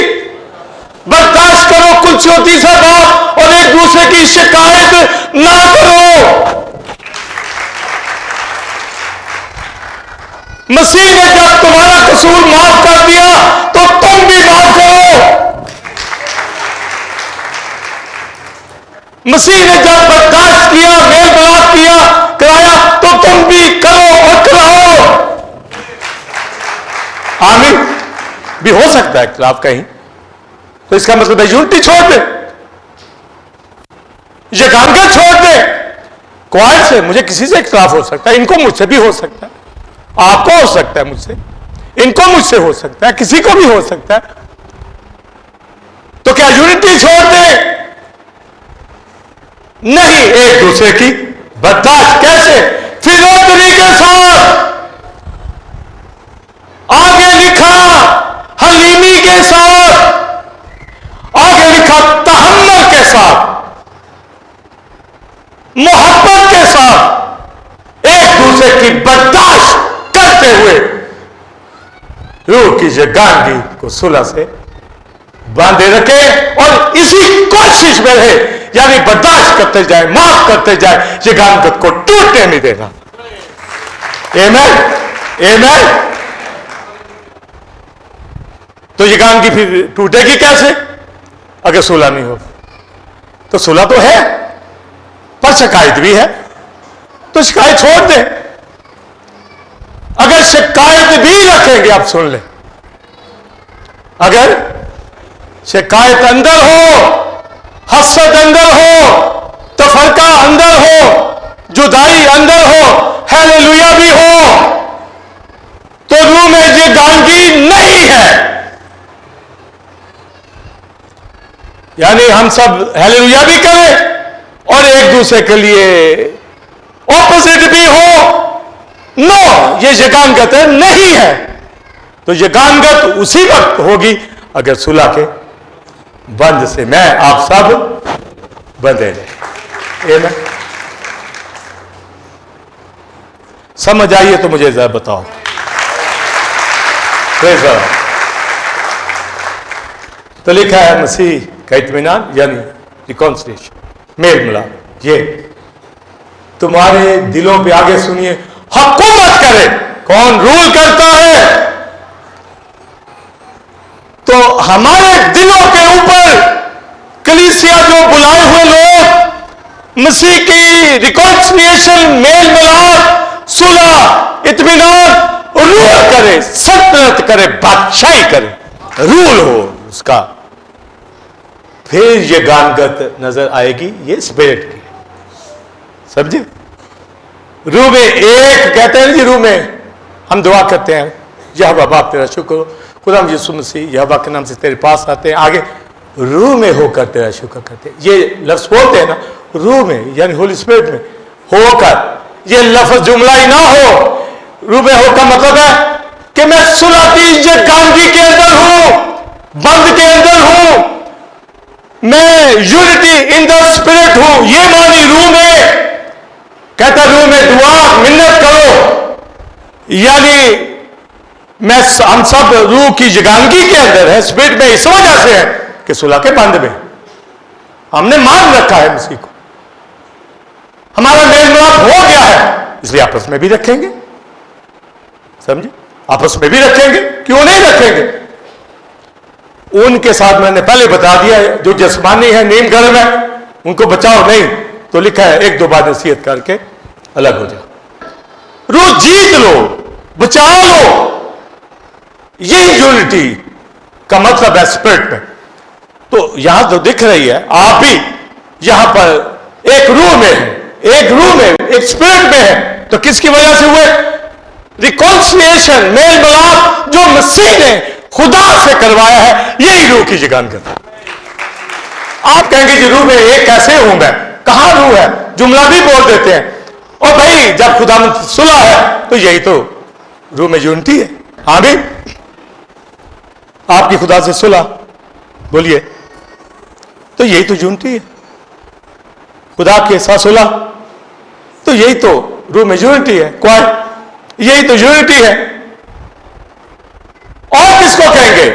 बर्दाश्त करो, कुलचोती से बात, और एक दूसरे की शिकायत ना करो। मसीह ने जब तुम्हारा कसूर माफ कर दिया तो तुम भी माफ करो। मसीह ने जब बर्दाश्त किया, मेल मिलाप किया, कराया, तो तुम भी करो और कराओ। आमीन। भी हो सकता है इख्तिलाफ कहीं, तो इसका मतलब है यूनिटी छोड़ दे, यगानगत छोड़ दे। क्वाइट से मुझे किसी से इख्तिलाफ हो सकता है, इनको मुझसे भी हो सकता है, आपको हो सकता है मुझसे, इनको मुझसे हो सकता है, किसी को भी हो सकता है। तो क्या यूनिटी छोड़ दें? नहीं, एक दूसरे की बर्दाश्त। कैसे? फिरौतरी के साथ, आगे लिखा हलीमी के साथ, आगे लिखा तहम्मुल के साथ, मोहब्बत के साथ, एक दूसरे की बर्दाश्त करते हुए रूह की जगानगी को सुलह से बांधे रखे और इसी कोशिश में रहे, यानी बर्दाश्त करते जाए, माफ करते जाए, जगानगत को टूटने नहीं देना। आमीन, आमीन। तो जगानगी फिर टूटेगी कैसे? अगर सुलह नहीं हो। तो सुलह तो है पर शिकायत भी है, तो शिकायत छोड़ दें। अगर शिकायत भी रखेंगे, आप सुन लें, अगर शिकायत अंदर हो, हसद अंदर हो, तफरका अंदर हो, जुदाई अंदर हो, हालेलुया भी हो, तो रूह में जगानगी नहीं है। यानी हम सब हालेलुया भी करें और एक दूसरे के लिए ऑपोजिट भी हो, नो, ये जगानगत नहीं है। तो जगानगत उसी वक्त होगी अगर सुलह के बंद से मैं आप सब बंधे रहे। समझ आइए तो मुझे जरा बताओ। तो लिखा है मसीह का इत्मीनान यानी रिकॉन्सिलिएशन, मेल मिलाप, ये तुम्हारे दिलों पे, आगे सुनिए, हुकूमत करे। कौन रूल करता है? तो हमारे दिलों के ऊपर कलीसिया, जो बुलाए हुए लोग, मसीह की रिकॉन्सिलिएशन, मेल मिलाप, सुलह, इत्मीनान रूल करे, सल्तनत करे, बादशाही करे, रूल हो उसका। फिर ये गानगत नजर आएगी, ये स्पिरिट की, समझे? रूह में एक कहते हैं जी, रूह में हम दुआ करते हैं, यहोवा बाप तेरा शुक्र हो, खुदा यीशु मसीह यहोवा के नाम से तेरे पास आते हैं, आगे रूह में होकर तेरा शुक्र करते हैं। ये लफ्ज बोलते हैं ना, रूह में यानी होली स्पिरिट में होकर। ये लफ्ज जुमला ही ना हो, रूह में होकर मतलब है कि मैं सुलह की जगानगी के अंदर हूं, बंद के अंदर हूं, मैं यूनिटी इन द स्पिरिट हूं, ये मानी रूह में। कहता रूह में दुआ मिन्नत करो, यानी हम सब रूह की जगानगी के अंदर है, स्पिरिट में। इस वजह से है कि सुलह के बंद में हमने मान रखा है मसीह को, हमारा मेल मिलाप हो गया है, इसलिए आपस में भी रखेंगे, समझे? आपस में भी रखेंगे, क्यों नहीं रखेंगे? उनके साथ मैंने पहले बता दिया है, जो जिस्मानी है, नीम गर्म है, उनको बचाओ नहीं। तो लिखा है एक दो बार नसीहत करके अलग हो जाओ। रूह जीत लो, बचा लो, यही यूनिटी का मतलब है स्पिरिट में। तो यहां तो दिख रही है, आप भी यहां पर एक रूह में है, एक रूह में, एक स्पिरिट में है। तो किसकी वजह से हुए? रिकॉन्सिलिएशन, मेल मिलाप जो मसीह ने खुदा से करवाया है, यही रूह की जगानगत है। आप कहेंगे जी रूह में एक कैसे हूं मैं? कहां रूह है? जुमला भी बोल देते हैं। और भाई जब खुदा में सुलह है तो यही तो रूह में यूनिटी है। हाँ भी आपकी खुदा से सुलह, बोलिए, तो यही तो यूनिटी है। खुदा के साथ सुलह, तो यही तो रूह में यूनिटी है। क्वाई, यही तो यूनिटी है। और किसको कहेंगे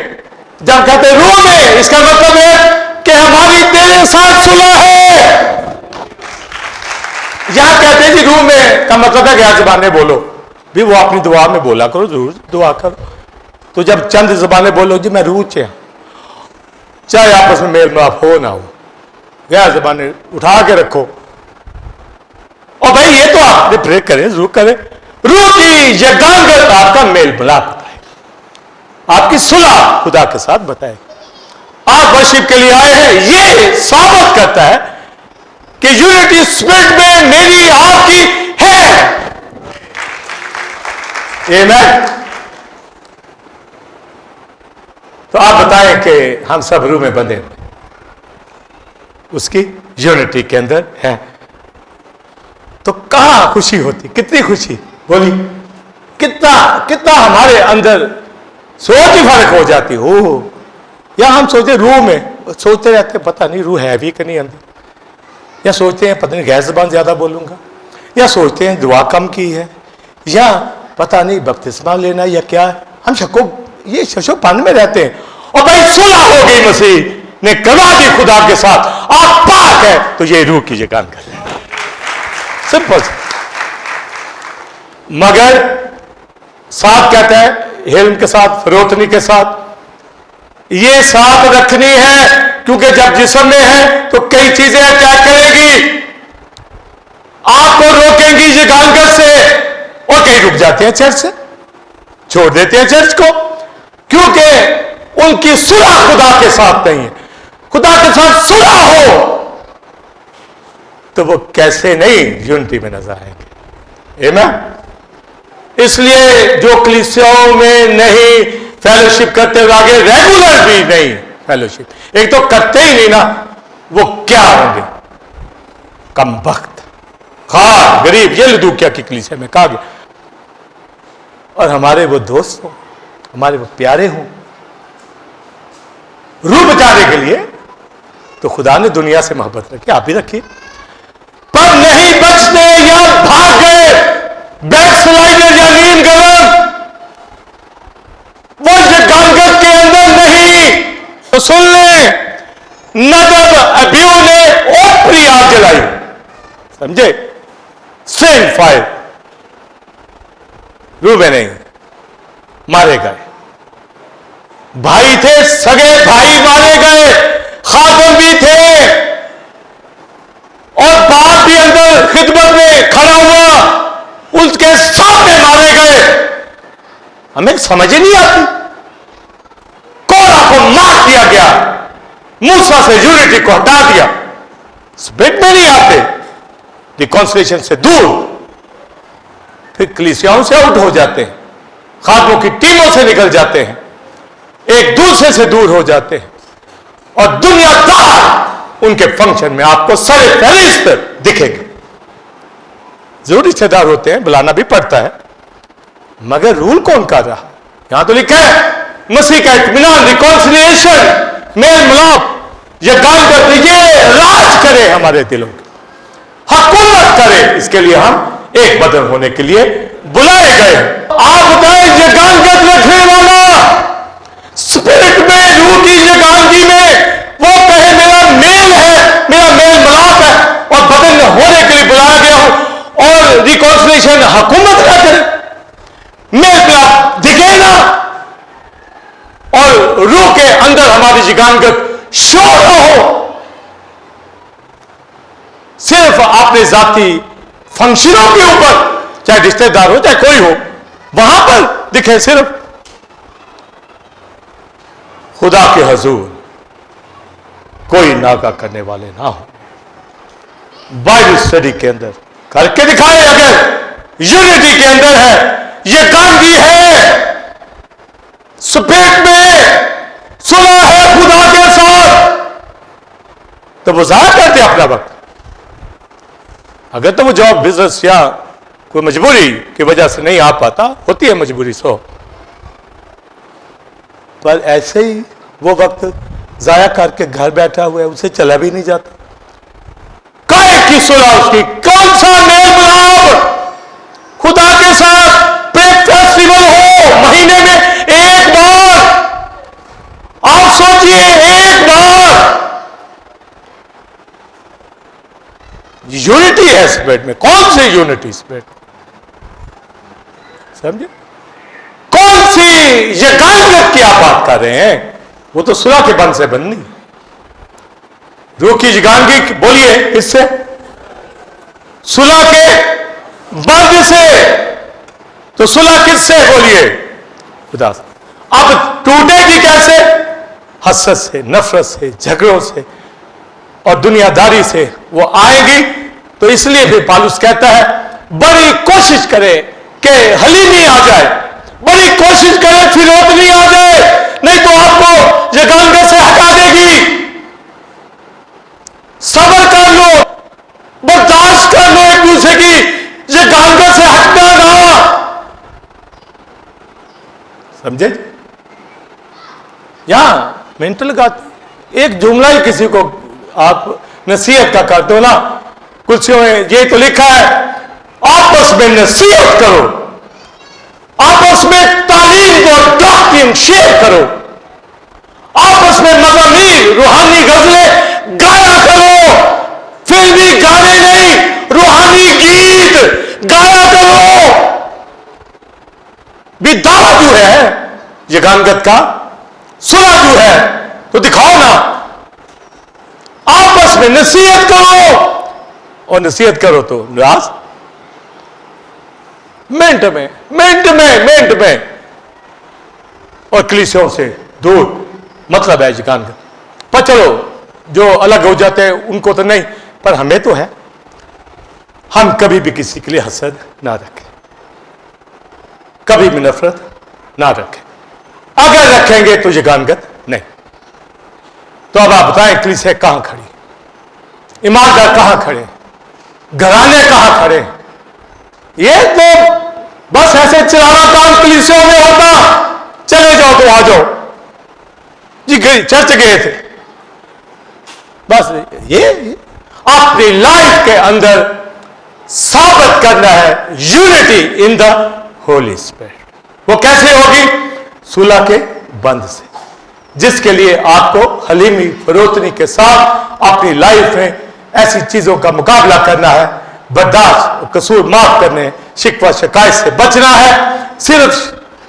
जब कहते रूह में? इसका मतलब है कि हमारी तेरे साथ सुलह है। यहां कहते हैं जी रूह में का मतलब है गैर जबानें बोलो भी, वो अपनी दुआ में बोला करो, जरूर दुआ करो। तो जब चंद जबानें बोलो जी मैं रूह चे, चाहे आपस में मेल मिलाप हो ना हो, गैर जबानें उठा के रखो। और भाई ये तो आप प्रे करें, जरूर करें। रूह की जगानगत आपका मेल मिलाप बताए, आपकी सुलह खुदा के साथ बताए। आप वर्शिप के लिए आए हैं, ये साबित करता है कि यूनिटी स्पिरिट में मेरी आपकी है। आमीन। तो आप बताएं कि हम सब रूह में बंधे उसकी यूनिटी के अंदर है, तो कहां खुशी होती, कितनी खुशी बोली, कितना कितना हमारे अंदर सोच ही फर्क हो जाती हो। या हम सोचते रूह में सोचते रहते पता नहीं रूह है भी कि नहीं अंदर, या सोचते हैं पता नहीं गैर ज़बान ज्यादा बोलूंगा, या सोचते हैं दुआ कम की है, या पता नहीं बपतिस्मा लेना या क्या। हम ये शशोपन में रहते हैं। और भाई सुलह हो गई, मसीह ने करवा दी खुदा के साथ, आप पाक है, तो ये रूह की जगह कर रहे हैं, सिंपल। मगर साथ कहता है हिल्म के साथ, फरोतनी के साथ, ये साथ रखनी है, क्योंकि जब जिस्म में है तो कई चीजें अटैक करेगी, आपको रोकेंगी ये गालगत से, और कहीं रुक जाते हैं चर्च से, छोड़ देते हैं चर्च को, क्योंकि उनकी सुलह खुदा के साथ नहीं है। खुदा के साथ सुलह हो तो वो कैसे नहीं यूनिटी में नजर आएंगे। आमीन। इसलिए जो कलीसियाओं में नहीं फेलोशिप करते हुए आगे रेगुलर भी नहीं फेलोशिप, एक तो करते ही नहीं ना, वो क्या होंगे, कमबख्त, खार, गरीब, ये लदूकिया की कलीसिया में कहा गया। और हमारे वो दोस्त हों, हमारे वो प्यारे हों, रूह बचाने के लिए तो खुदा ने दुनिया से मोहब्बत रखी, आप भी रखिए, पर नहीं बचने या भाग गए बैकस्लाइडर या नीम गलत, वो जगानगत के अंदर नहीं, तो सुन ले, नदब अब्यू ने ओपरी आग जलाई, समझे, सेम फायर, रूबे नहीं मारे गए, भाई थे, सगे भाई मारे गए, खातम भी थे, और बाप भी अंदर खिदमत में खड़ा हुआ, उसके सामने मारे गए। हमें समझ ही नहीं आती, कोरा को मार दिया गया, मूसा से यूनिटी को हटा दिया, स्पिरिट में नहीं आते, रिकॉन्सिलिएशन से दूर, फिर कलीसियाओं से आउट हो जाते हैं, खातमों की टीमों से निकल जाते हैं, एक दूसरे से दूर हो जाते हैं, और दुनियादार उनके फंक्शन में आपको सरे फहरिस्त दिखेंगे। जरूर रिश्तेदार होते हैं, बुलाना भी पड़ता है, मगर रूल कौन कर रहा? यहां तो लिखा है मसीह का इत्मीनान, रिकॉन्सिलिएशन, मेल मिलाप, ये गाल कर दीजिए, राज करे हमारे दिलों की, हुकूमत करे, इसके लिए हम एक बदन होने के लिए बुलाए गए। आप बताएं, ये गालगत रखने वाला स्पिरिट में, रूह की जगानगी में, वो कहे मेरा मेल है, मेरा मेल मिलाप है, और बदन होने के लिए बुलाया गया हूं, और रिकॉन्सिलिएशन हुकूमत ना करे, मेल मिलाप दिखे ना, और रूह के अंदर हमारी जगानगत शोर न हो, सिर्फ अपने जाती फंक्शनों के ऊपर, चाहे रिश्तेदार हो चाहे कोई हो, वहां पर दिखे, सिर्फ खुदा के हजूर कोई नागा करने वाले ना हो। बाइबल स्टडी के अंदर करके दिखाए, अगर यूनिटी के अंदर है, ये गांधी है, स्पिरिट में सुलह है खुदा के साथ, तो वो जाया करते अपना वक्त। अगर तो वो जॉब, बिजनेस या कोई मजबूरी की वजह से नहीं आ पाता, होती है मजबूरी सो, पर ऐसे ही वो वक्त जाया करके घर बैठा हुआ है, उसे चला भी नहीं जाता। काय की सुलह उसकी, कौन सा मेल मिलाप खुदा के साथ, फेस्टिवल हो महीने में एक बार, आप सोचिए एक बार, यूनिटी है स्पिरिट में। कौन सी यूनिटी स्पिरिट, समझे, कौन सी ये गालगत की आप बात कर रहे हैं, वो तो सुलह के बंद से बननी, रूह की जगानगी, बोलिए इससे, सुलह के बंद से, तो सुलह किससे, बोलिए खुदा से। अब टूटेगी कैसे? हसद से, नफरत से, झगड़ों से और दुनियादारी से वो आएगी। तो इसलिए भी पौलुस कहता है बड़ी कोशिश करे कि हलीमी आ जाए, बड़ी कोशिश करे फिरौतनी आ जाए, नहीं तो आपको ये गानगत से हटा देगी। सब्र कर लो, बर्दाश्त कर लो एक दूसरे की, ये गानगत से हटना ना। समझे? यहां मेंटल का एक जुमला ही किसी को आप नसीहत का करते हो ना, कुर्सियों में ये तो लिखा है, आपस में नसीहत करो, आपस में तालीम और डॉक्ट्रिन शेयर करो, आपस में मज़ामीर रूहानी गजलें गाया करो, फिल्मी गाने नहीं, रूहानी गीत गाया करो। भी दावा जो है ये गानगत का, सुना जो है तो दिखाओ ना। आपस में नसीहत करो, और नसीहत करो तो निराश मिनट में और कलीसियों से दूर, मतलब है जिकान का। पर चलो जो अलग हो जाते हैं उनको तो नहीं, पर हमें तो है। हम कभी भी किसी के लिए हसद ना रखें, कभी भी नफरत ना रखें। अगर रखेंगे तो ये गानगत नहीं। तो अब आप बताएं कलीसिया कहां खड़ी, ईमानदार कहां खड़े, घराने कहां खड़े? ये तो बस ऐसे चलाना काम कलीसियों में होता, चले जाओ तो आ जाओ जी, चर्च गए थे, बस ये अपनी लाइफ के अंदर साबित करना है unity in the Holi spirit. वो कैसे होगी? सुलह के बंध से, जिसके लिए आपको हलीमी फरोतनी के साथ अपनी लाइफ में ऐसी चीजों का मुकाबला करना है, बर्दाश्त, कसूर माफ करने, शिकवा शिकायत से बचना है। सिर्फ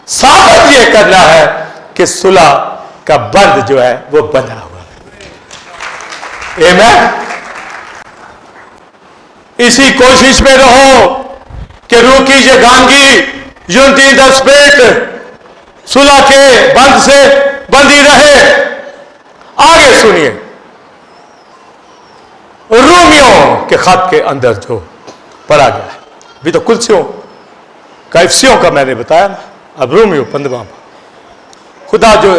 साबित यह करना है कि सुलह का बंध जो है वो बंधा हुआ है। आमीन। इसी कोशिश में रहो कि रूह की जगानगी, यूनिटी इन द स्पिरिट सुलह के बंध से बंधी रहे। आगे सुनिए रोमियो के खत के अंदर जो पढ़ा गया है, अभी तो कुलसियों का इफ्सियों का मैंने बताया ना, अब रोमियो 15वां। खुदा जो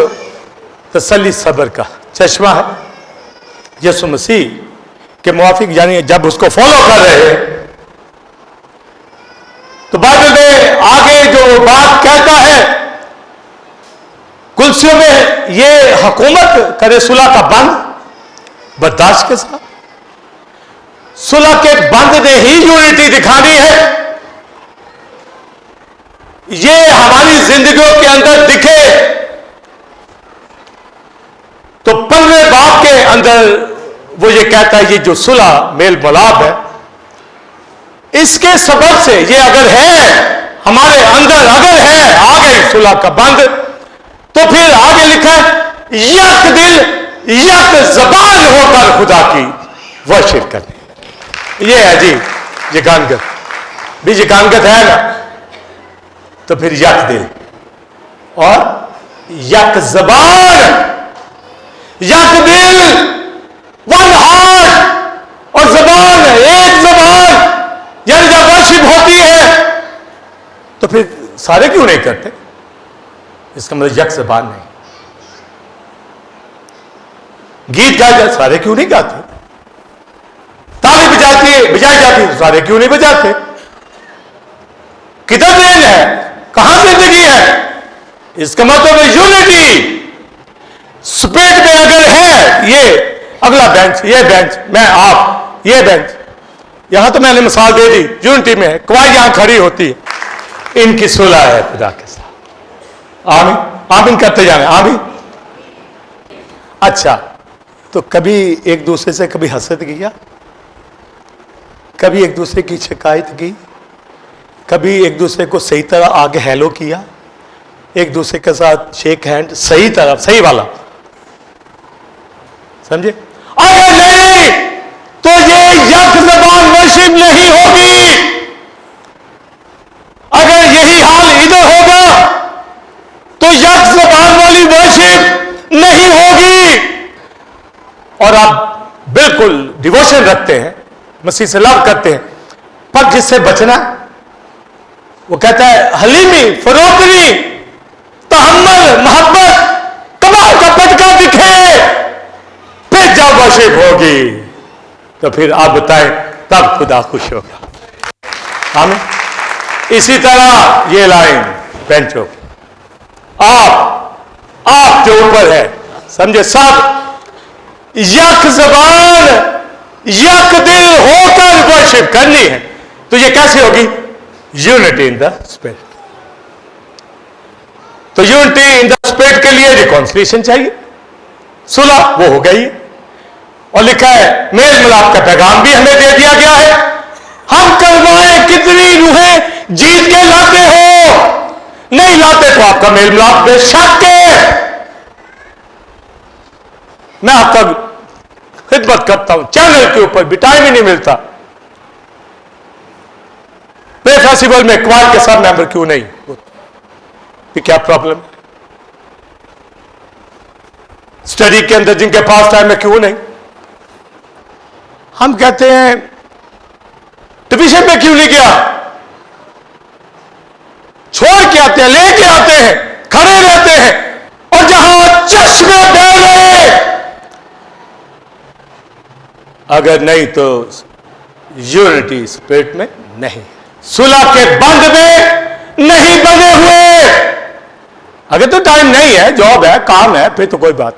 तसल्ली सब्र का चश्मा है, यीशु मसीह के मुआफिक, यानी जब उसको फॉलो कर रहे हैं तो बाइबल में आगे जो बात कहता है, कुलसियों में ये हुकूमत करे सुलह का बंध बर्दाश्त के साथ। सुलह के बंध ने ही यूनिटी दिखानी है। ये हमारी जिंदगियों के अंदर दिखे तो 15वें बाब के अंदर वो ये कहता है, ये जो सुलह मेल मिलाप है, इसके सबब से ये अगर है हमारे अंदर, अगर है आ गई सुलह का बंध, तो फिर आगे लिखा है यक दिल यक जबान होकर खुदा की वर्शिप करनी। ये है जी ये गानगत भी, ये गानगत है ना, तो फिर यक दिल और यक जबान, यक दिल वन हार्ट और जबान एक जबान, यानी जब वर्शिप होती है तो फिर सारे क्यों नहीं करते? इसका मतलब यक जबान नहीं। गीत गाए जाते सारे क्यों नहीं गाते? ताली बजाई जाती तो सारे क्यों नहीं बजाते? किधर रेंज है, कहां जिंदगी है? इसका मतलब है यूनिटी स्पिरिट में अगर है। ये अगला बेंच, ये बेंच, मैं आप, ये बेंच, यहां तो मैंने मिसाल दे दी, यूनिटी में है। क्वाई यहां खड़ी होती है, इनकी सुलह है खुदा के साथ। आमीन आमीन करते जाने, आमीन। अच्छा, तो कभी एक दूसरे से कभी हसद किया, कभी एक दूसरे की शिकायत की, कभी एक दूसरे को सही तरह आगे हेलो किया, एक दूसरे के साथ शेक हैंड सही तरह, सही वाला, समझे? अगर नहीं तो ये यक ज़बान वर्शिप नहीं होगी। अगर यही हाल इधर होगा तो यक ज़बान वाली वर्शिप नहीं होगी। और आप बिल्कुल डिवोशन रखते हैं, मसीह से लव करते हैं, पर जिससे बचना, वो कहता है हलीमी फरोतनी तहम्मुल मोहब्बत, दिखे, फिर जब वर्शिप होगी तो फिर आप बताएं, तब खुदा खुश होगा। आमीन। इसी तरह ये लाइन बेंचो, आप जो ऊपर है, समझे, सब यक जबान यक दिल होकर वर्शिप करनी है। तो ये कैसे होगी? Unity in the spirit. तो यूनिटी इन द स्पिरिट के लिए रिकॉन्सिलिएशन चाहिए, सुलह वो हो गई है, और लिखा है मेल मिलाप का पैगाम भी हमें दे दिया गया है। हम कलमाएं कितनी रूहें जीत के लाते हो, नहीं लाते तो आपका मेल मिलाप बेशक है। मैं आपका खिदमत करता हूं चैनल के ऊपर भी, टाइम ही नहीं मिलता। प्रे फेस्टिवल में क्वार के सब मेंबर क्यों नहीं होते? क्या प्रॉब्लम? स्टडी के अंदर जिनके पास टाइम है क्यों नहीं? हम कहते हैं डिवीजन में क्यों नहीं गया? छोड़ के आते हैं, लेके आते हैं, खड़े रहते हैं, और जहां चश्मे बह रहे, अगर नहीं तो यूनिटी स्पिरिट में नहीं, सुलह के बंध में नहीं बने हुए। अगर तो टाइम नहीं है, जॉब है, काम है, फिर तो कोई बात।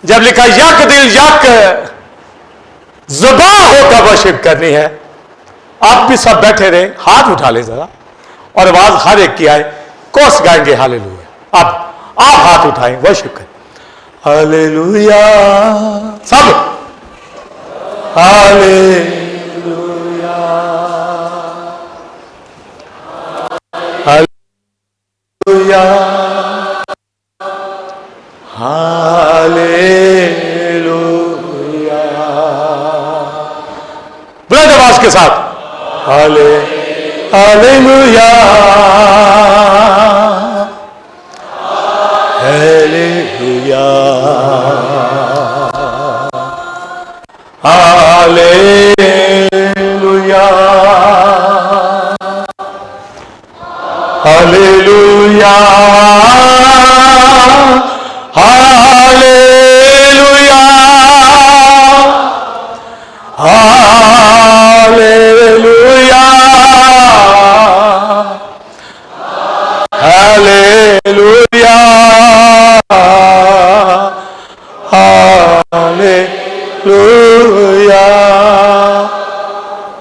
जब लिखा यक दिल यक ज़ुबान होकर वर्शिप करनी है, आप भी सब बैठे रहे, हाथ उठा ले जरा, और आवाज हर एक की आए, कोस गाएंगे हालेलुया। अब आप हाथ उठाएं, वर्शिप करें हालेलुया, सब हालेलुया हालेलुया हालेलुया। बुलंद आवाज के साथ हाले hallelujah hallelujah hallelujah hallelujah hallelujah hallelujah hallelujah hallelujah.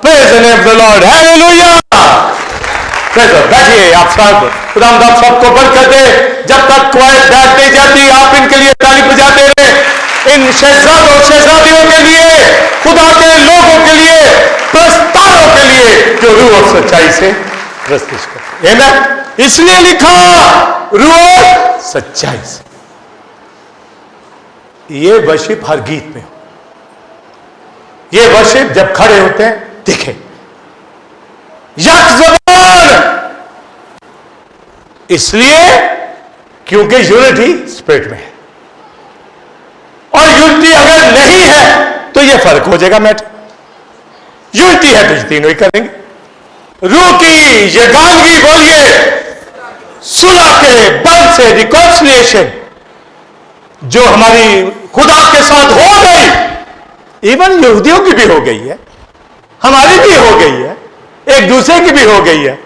Praise the name of the Lord, hallelujah. बैठिए आप सब, खुदावंद आप सबको बरकत दे। जब तक क्वाइट बैठ नहीं जाती, आप इनके लिए ताली बजाते रहे, इन शहजादों और शहजादियों के लिए, खुदा के लोगों के लिए, प्रस्तावों के लिए जो रूह और सच्चाई से प्रस्तुत करते हैं। इसलिए लिखा रूह और सच्चाई से। ये वर्शिप हर गीत में हो, ये वर्शिप जब खड़े होते हैं दिखे, यक ज़बान, इसलिए क्योंकि यूनिटी स्पिरिट में है, और यूनिटी अगर नहीं है तो ये फर्क हो जाएगा मैटर। यूनिटी है तो तीनों ही करेंगे। रूह की यगानगी बोलिए, सुलह के बल से रिकॉन्सिलिएशन जो हमारी खुदा के साथ हो गई, इवन यहूदियों की भी हो गई है, हमारी भी हो गई है, एक दूसरे की भी हो गई है।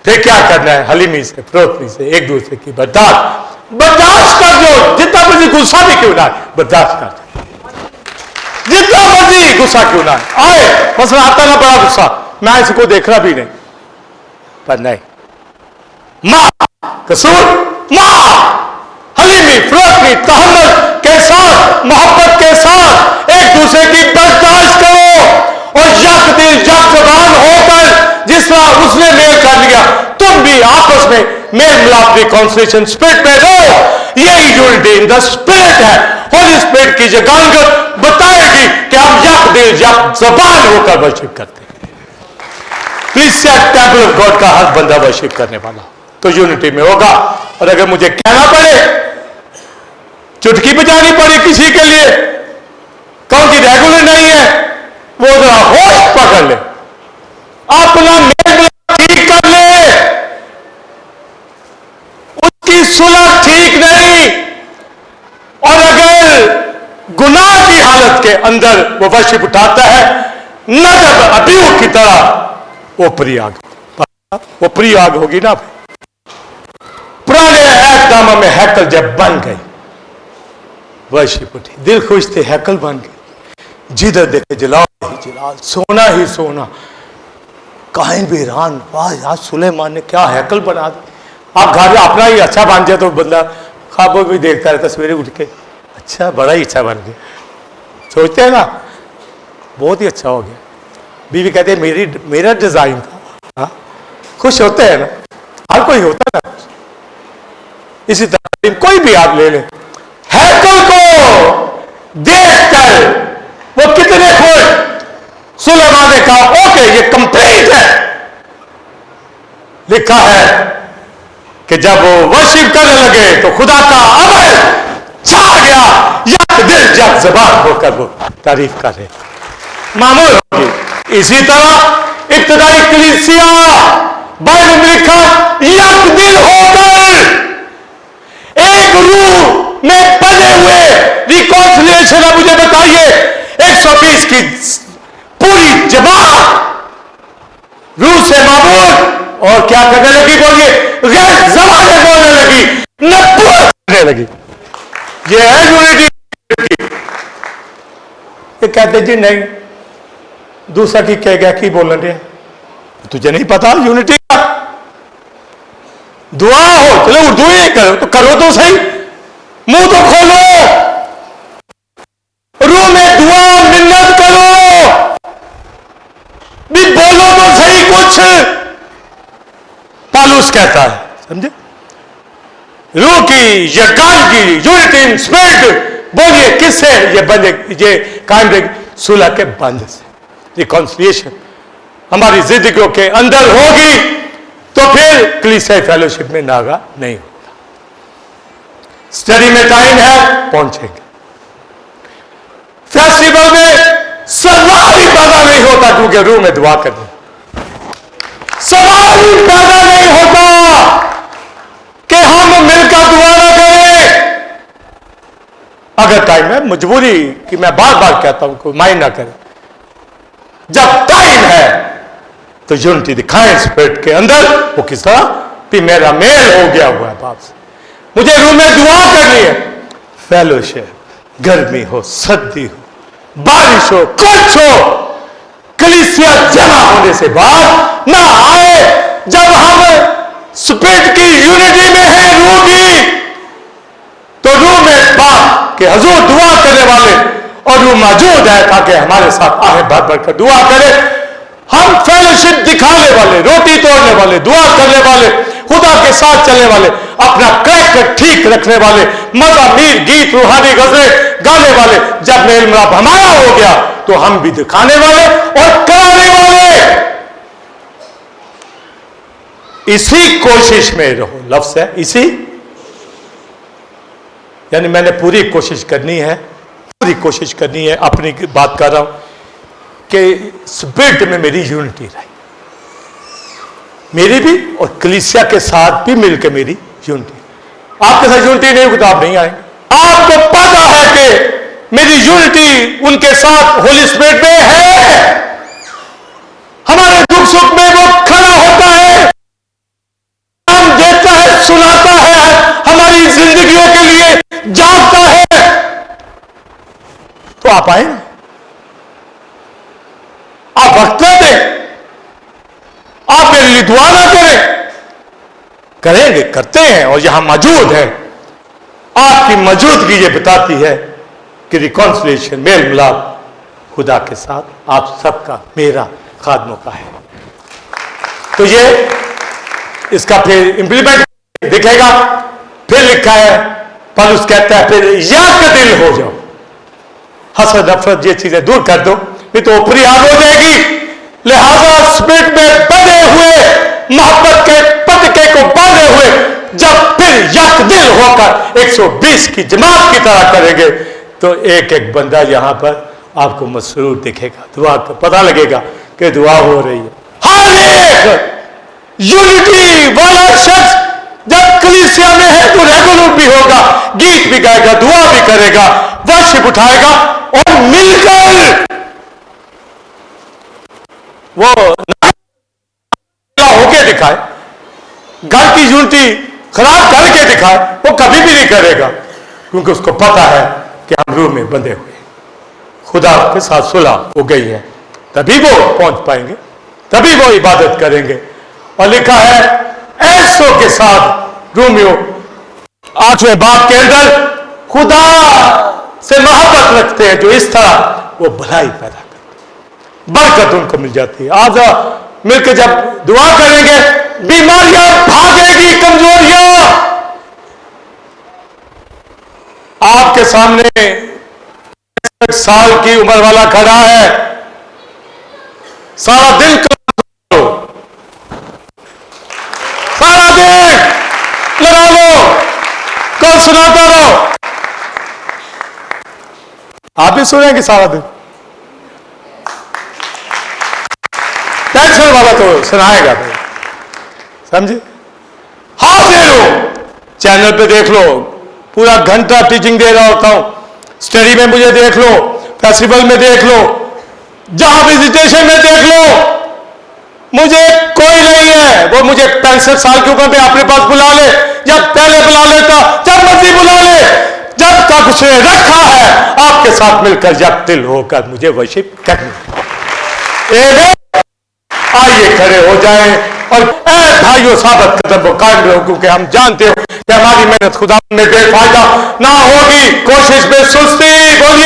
फिर क्या करना है? हलीमी से, फरोख्ती से एक दूसरे की बर्दाश्त कर दो। जितना मर्जी गुस्सा भी क्यों ना बर्दाश्त कर दो, जितना मर्जी गुस्सा क्यों ना आए। मसला आता ना बड़ा गुस्सा, मैं इसको देखना भी नहीं, पर नहीं, मां कसूर, मां हलीमी, फरोख्ती, तहम्मुल के साथ, मोहब्बत के साथ एक दूसरे की बर्दाश्त करो, और यक दिल यक ज़बान होकर जिस तरह उसने मेल कर लिया, तुम भी आपस में मेल मिलाप रिकॉन्सिलिएशन स्पिरिट में रहो। यही यूनिटी इन द स्पिरिट है। होली स्पिरिट की जगानगत बताएगी कि हम यक दिल यक ज़बान होकर वर्शिप करते हैं। Please set temple of God का हर बंदा वर्शिप करने वाला तो यूनिटी में होगा। और अगर मुझे कहना पड़े, चुटकी बजानी पड़े किसी के लिए, कौन सी रेगुलर नहीं है, वो जरा होश पकड़ ले, अपना मेल ठीक कर ले। उसकी सुलह ठीक नहीं, और अगर के अंदर वो वर्शिप उठाता है, नजब अबीऊ की तरह ऊपरी आग, ऊपरी आग होगी ना। पुराने ऐहदनामा में हैकल जब बन गई, वर्शिप उठी, दिल खुश थे, हैकल बन गई, जिधर देखे जलाल ही जलाल, सोना ही सोना। काहिन भी हैरान, वाह यार सुलेमान ने क्या हैकल बना दी। आप घर अपना ही अच्छा बन जाए तो बंदा ख्वाबों भी देखता रहता, सवेरे उठ के अच्छा बड़ा ही अच्छा बन गया, सोचते हैं ना बहुत ही अच्छा हो गया। बीवी कहते हैं मेरा डिजाइन था। हाँ खुश होते हैं ना, हर कोई होता है ना। इसी तरह कोई भी आप ले लें, हैकल को देखकर वो कितने खुश। सुलेमान ने कहा ओके ये कंप्लीट है। लिखा है कि जब वो वर्शिप करने लगे तो खुदा का अमल छा गया, यक दिल जब ज़बान होकर वो तारीफ कर रहे, मामूल होगी। इसी तरह इब्तिदाई कलीसिया बाइबल में लिखा यक दिल होकर एक रूह में बने हुए रिकॉन्सिलिएशन है। मुझे बताइए 120 की पूरी जमात रूह से मामूल और क्या करने लगी, बोलिए गैर ज़बानें बोलने लगी, नबूवत करने लगी। ये है यूनिटी। ये कहते जी नहीं दूसरा की कह गया कि बोलने दे, तुझे नहीं पता यूनिटी का। दुआ हो चलो उर्दू ही करो तो करो तो सही, मुंह तो खोलो, रूह में दुआ मिन्नत करो, भी बोलो तो सही कुछ। पालूस कहता है समझे, रूह की यकानगी यूनिटी इन स्पिरिट, बोलिए किससे ये बंदे ये कायम रहेगी, सुलह के बंद से। रिकॉन्सिलिएशन हमारी जिंदगियों के अंदर होगी तो फिर कलीसिया फेलोशिप में नागा नहीं होगा। स्टडी में टाइम है पहुंचेंगे, फेस्टिवल में सवाल ही पैदा नहीं होता क्योंकि रूह में दुआ करनी, सवाल ही पैदा नहीं होता कि हम मिलकर दुआ ना करें। अगर टाइम है, मजबूरी कि मैं बार बार कहता हूं कोई माइंड ना करे, जब टाइम है तो यूनिटी दिखाएं स्पिरिट के अंदर। वो किस तरह भी मेरा मेल हो गया हुआ है बाप से, मुझे रूम में दुआ करनी है। फेलोशिप गर्मी हो सर्दी हो बारिश हो कुछ हो, कलीसिया जमा होने से बाद ना आए। जब हम स्पिरिट की यूनिटी में है रूह की, तो रूह में बाप के हजूर दुआ करने वाले और रूह मौजूद है ताकि हमारे साथ आहे भर भर कर दुआ करे। हम फेलोशिप दिखाने वाले, रोटी तोड़ने वाले, दुआ करने वाले, खुदा के साथ चलने वाले, अपना कैरेक्टर ठीक रखने वाले, मज़ामीर गीत रूहानी गजलें गाने वाले, जब मेल मिलाप हमारा हो गया तो हम भी दिखाने वाले और कराने वाले। इसी कोशिश में रहो, लफ्ज़ है इसी, यानी मैंने पूरी कोशिश करनी है, पूरी कोशिश करनी है, अपनी बात कर रहा हूं कि स्पिरिट में मेरी यूनिटी रहे, मेरी भी और कलीसिया के साथ भी मिलकर मेरी यूनिटी। आपके साथ यूनिटी नहीं होगी तो आप नहीं आएंगे। आपको पता है कि मेरी यूनिटी उनके साथ होली स्पिरिट में है, हमारे दुख सुख में वो खड़ा होता है, हम देता है, सुनाता है, हमारी जिंदगियों के लिए जागता है। तो आप आए ना, आप वक्त न दें, आप मेरे लिए दुआ ना करें, करेंगे, करते हैं और यहां मौजूद है। आपकी मौजूदगी ये बताती है कि रिकॉन्सिलिएशन मेल मिलाप खुदा के साथ आप सबका मेरा खादमों का है। तो ये इसका फिर इंप्लीमेंट दिखेगा। फिर लिखा है, पौलुस कहता है फिर यक दिल हो जाओ, हसद नफरत ये चीजें दूर कर दो, नहीं तो ऊपरी आग हो जाएगी। लिहाजा स्पिरिट में बंधे हुए, मोहब्बत के पटके को बांधे हुए जब फिर यक दिल होकर 120 की जमात की तरह करेंगे तो एक एक बंदा यहां पर आपको मसरूर दिखेगा, दुआ का पता लगेगा कि दुआ हो रही है। हर एक यूनिटी वाला शख्स जब कलीसिया में है तो रेगुलर भी होगा, गीत भी गाएगा, दुआ भी करेगा, वर्शिप उठाएगा और मिलकर वो होके दिखाए, घर की यूनिटी खराब करके दिखाए, वो कभी भी नहीं करेगा, क्योंकि उसको पता है कि हम रूह में बंधे हुए खुदा के साथ सुलह हो गई है, तभी वो पहुंच पाएंगे, तभी वो इबादत करेंगे। और लिखा है ऐसों के साथ रोमियो 8वें बाब के अंदर खुदा से मोहब्बत रखते हैं जो इस तरह वो भलाई पैदा करते, बरकत उनको मिल जाती है। आज मिलकर जब दुआ करेंगे, बीमारियां भागेगी, कमजोरियां। आपके सामने 1 साल की उम्र वाला खड़ा है, सारा दिन सारा दिन लगा लो, कल सुनाता रहो, आप भी सुनेंगे सारा दिन। टेंशन वाला तो सुनाएगा भाई, समझे? हाथ दे लो, चैनल पे देख लो, पूरा घंटा टीचिंग दे रहा होता हूं, स्टडी में मुझे देख लो, फेस्टिवल में देख लो, जहां विजिटेशन में देख लो, मुझे कोई नहीं है। वो मुझे 65 साल की उम्र में अपने पास बुला ले, जब पहले बुला लेता, जब मर्जी बुला ले, जब तक उसने रखा है आपके साथ मिलकर जब दिल होकर मुझे वर्शिप करनी। आइए खड़े हो जाएं और भाइयों साबित कदम को कायम रहो, क्योंकि हम जानते हो कि हमारी मेहनत खुदा में बेफायदा ना होगी, कोशिश में सुस्ती। बोलिए